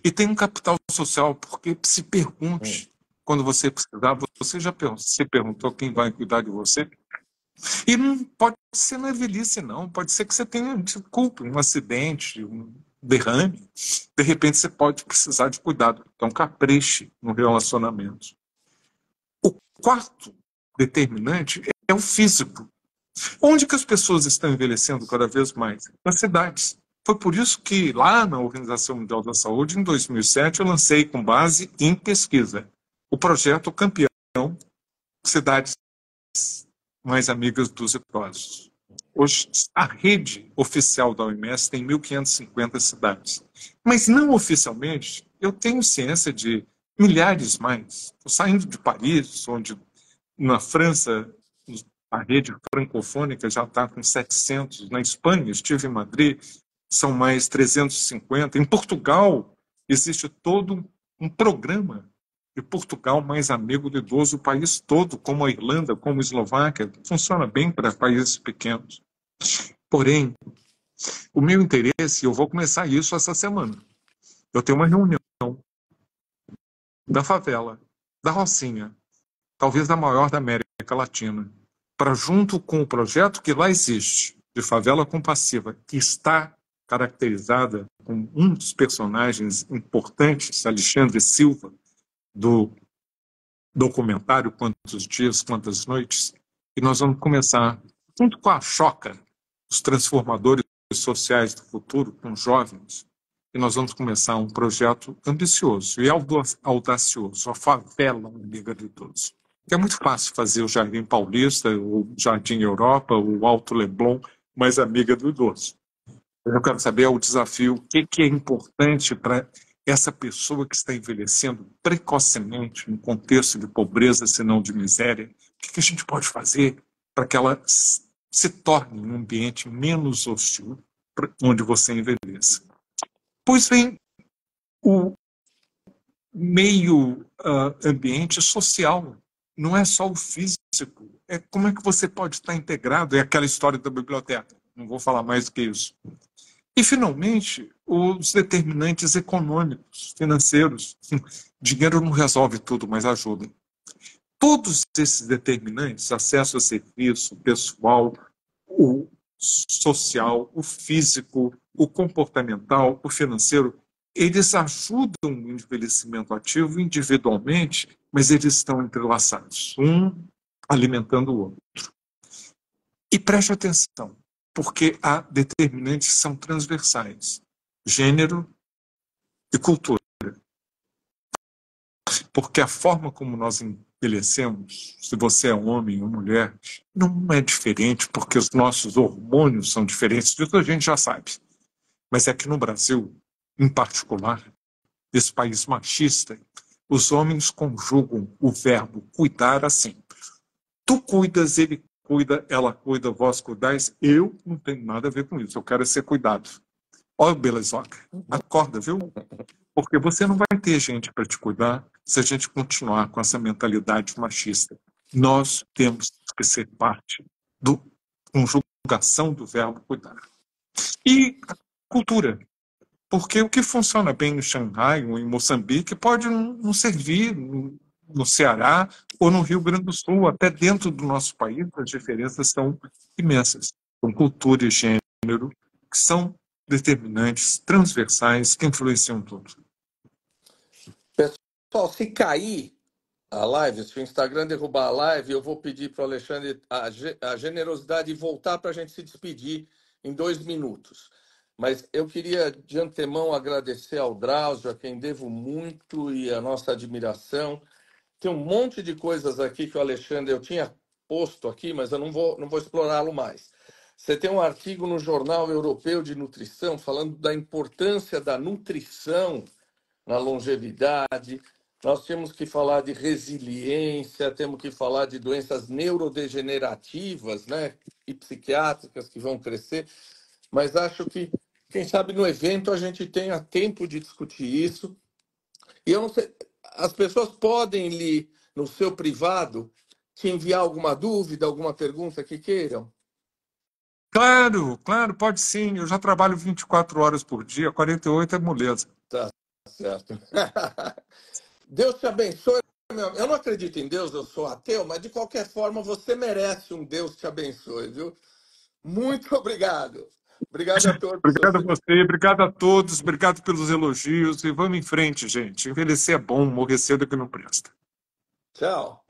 E tem um capital social, porque se pergunte, quando você precisar, você já se perguntou quem vai cuidar de você? E não pode ser na velhice, não. Pode ser que você tenha, desculpa, um acidente, um derrame. De repente você pode precisar de cuidado. Então capriche no relacionamento. O quarto determinante é o físico. Onde que as pessoas estão envelhecendo cada vez mais? Nas cidades. Foi por isso que lá na Organização Mundial da Saúde, em 2007, eu lancei com base em pesquisa o projeto Campeão, Cidades Mais Amigas dos Idosos. Hoje, a rede oficial da OMS tem 1.550 cidades. Mas não oficialmente, eu tenho ciência de milhares mais. Estou saindo de Paris, onde na França a rede francofônica já está com 700. Na Espanha, estive em Madrid, são mais 350. Em Portugal, existe todo um programa de Portugal mais amigo do idoso, o país todo, como a Irlanda, como a Eslováquia. Funciona bem para países pequenos. Porém, o meu interesse, eu vou começar isso essa semana. Eu tenho uma reunião da favela, da Rocinha, talvez a maior da América Latina, para, junto com o projeto que lá existe, de Favela Compassiva, que está caracterizada com um dos personagens importantes, Alexandre Silva, do documentário Quantos Dias, Quantas Noites, e nós vamos começar, junto com a Choca, os transformadores sociais do futuro com jovens. E nós vamos começar um projeto ambicioso e audacioso, a favela amiga de todos. É muito fácil fazer o Jardim Paulista, o Jardim Europa, o Alto Leblon, mas amiga do idoso. Eu quero saber o desafio, o que é importante para essa pessoa que está envelhecendo precocemente, em contexto de pobreza, se não de miséria. O que a gente pode fazer para que ela se torne um ambiente menos hostil onde você envelheça? Pois vem o meio ambiente social, não é só o físico, é como é que você pode estar integrado, é aquela história da biblioteca, não vou falar mais do que isso. E, finalmente, os determinantes econômicos, financeiros. Dinheiro não resolve tudo, mas ajuda. Todos esses determinantes, acesso a serviço, pessoal, o social, o físico, o comportamental, o financeiro, eles ajudam o envelhecimento ativo individualmente, mas eles estão entrelaçados, um alimentando o outro. E preste atenção, porque há determinantes que são transversais: gênero e cultura. Porque a forma como nós envelhecemos, se você é homem ou mulher, não é diferente, porque os nossos hormônios são diferentes, disso a gente já sabe. Mas é que no Brasil, em particular, esse país machista, os homens conjugam o verbo cuidar assim: tu cuidas, ele cuida, ela cuida, vós cuidais. Eu não tenho nada a ver com isso, eu quero ser cuidado. Olha, belezoca, acorda, viu? Porque você não vai ter gente para te cuidar se a gente continuar com essa mentalidade machista. Nós temos que ser parte da conjugação do verbo cuidar. E a cultura. Porque o que funciona bem em Xangai ou em Moçambique pode não servir no Ceará ou no Rio Grande do Sul. Até dentro do nosso país, as diferenças são imensas. São cultura e gênero, que são determinantes, transversais, que influenciam tudo. Pessoal, se cair a live, se o Instagram derrubar a live, eu vou pedir para o Alexandre a generosidade de voltar para a gente se despedir em 2 minutos. Mas eu queria, de antemão, agradecer ao Drauzio, a quem devo muito e a nossa admiração. Tem um monte de coisas aqui que o Alexandre, eu tinha posto aqui, mas eu não vou explorá-lo mais. Você tem um artigo no Jornal Europeu de Nutrição falando da importância da nutrição na longevidade. Nós temos que falar de resiliência, temos que falar de doenças neurodegenerativas, né, e psiquiátricas que vão crescer. Mas acho que, quem sabe, no evento a gente tenha tempo de discutir isso. E eu não sei, as pessoas podem lhe, no seu privado, te enviar alguma dúvida, alguma pergunta que queiram? Claro, claro, pode sim. Eu já trabalho 24 horas por dia, 48 é moleza. Tá certo. Deus te abençoe, meu. Eu não acredito em Deus, eu sou ateu, mas de qualquer forma você merece um Deus te abençoe, viu? Muito obrigado. Obrigado a todos. Obrigado a você, obrigado a todos, obrigado pelos elogios e vamos em frente, gente. Envelhecer é bom, morrer cedo é que não presta. Tchau.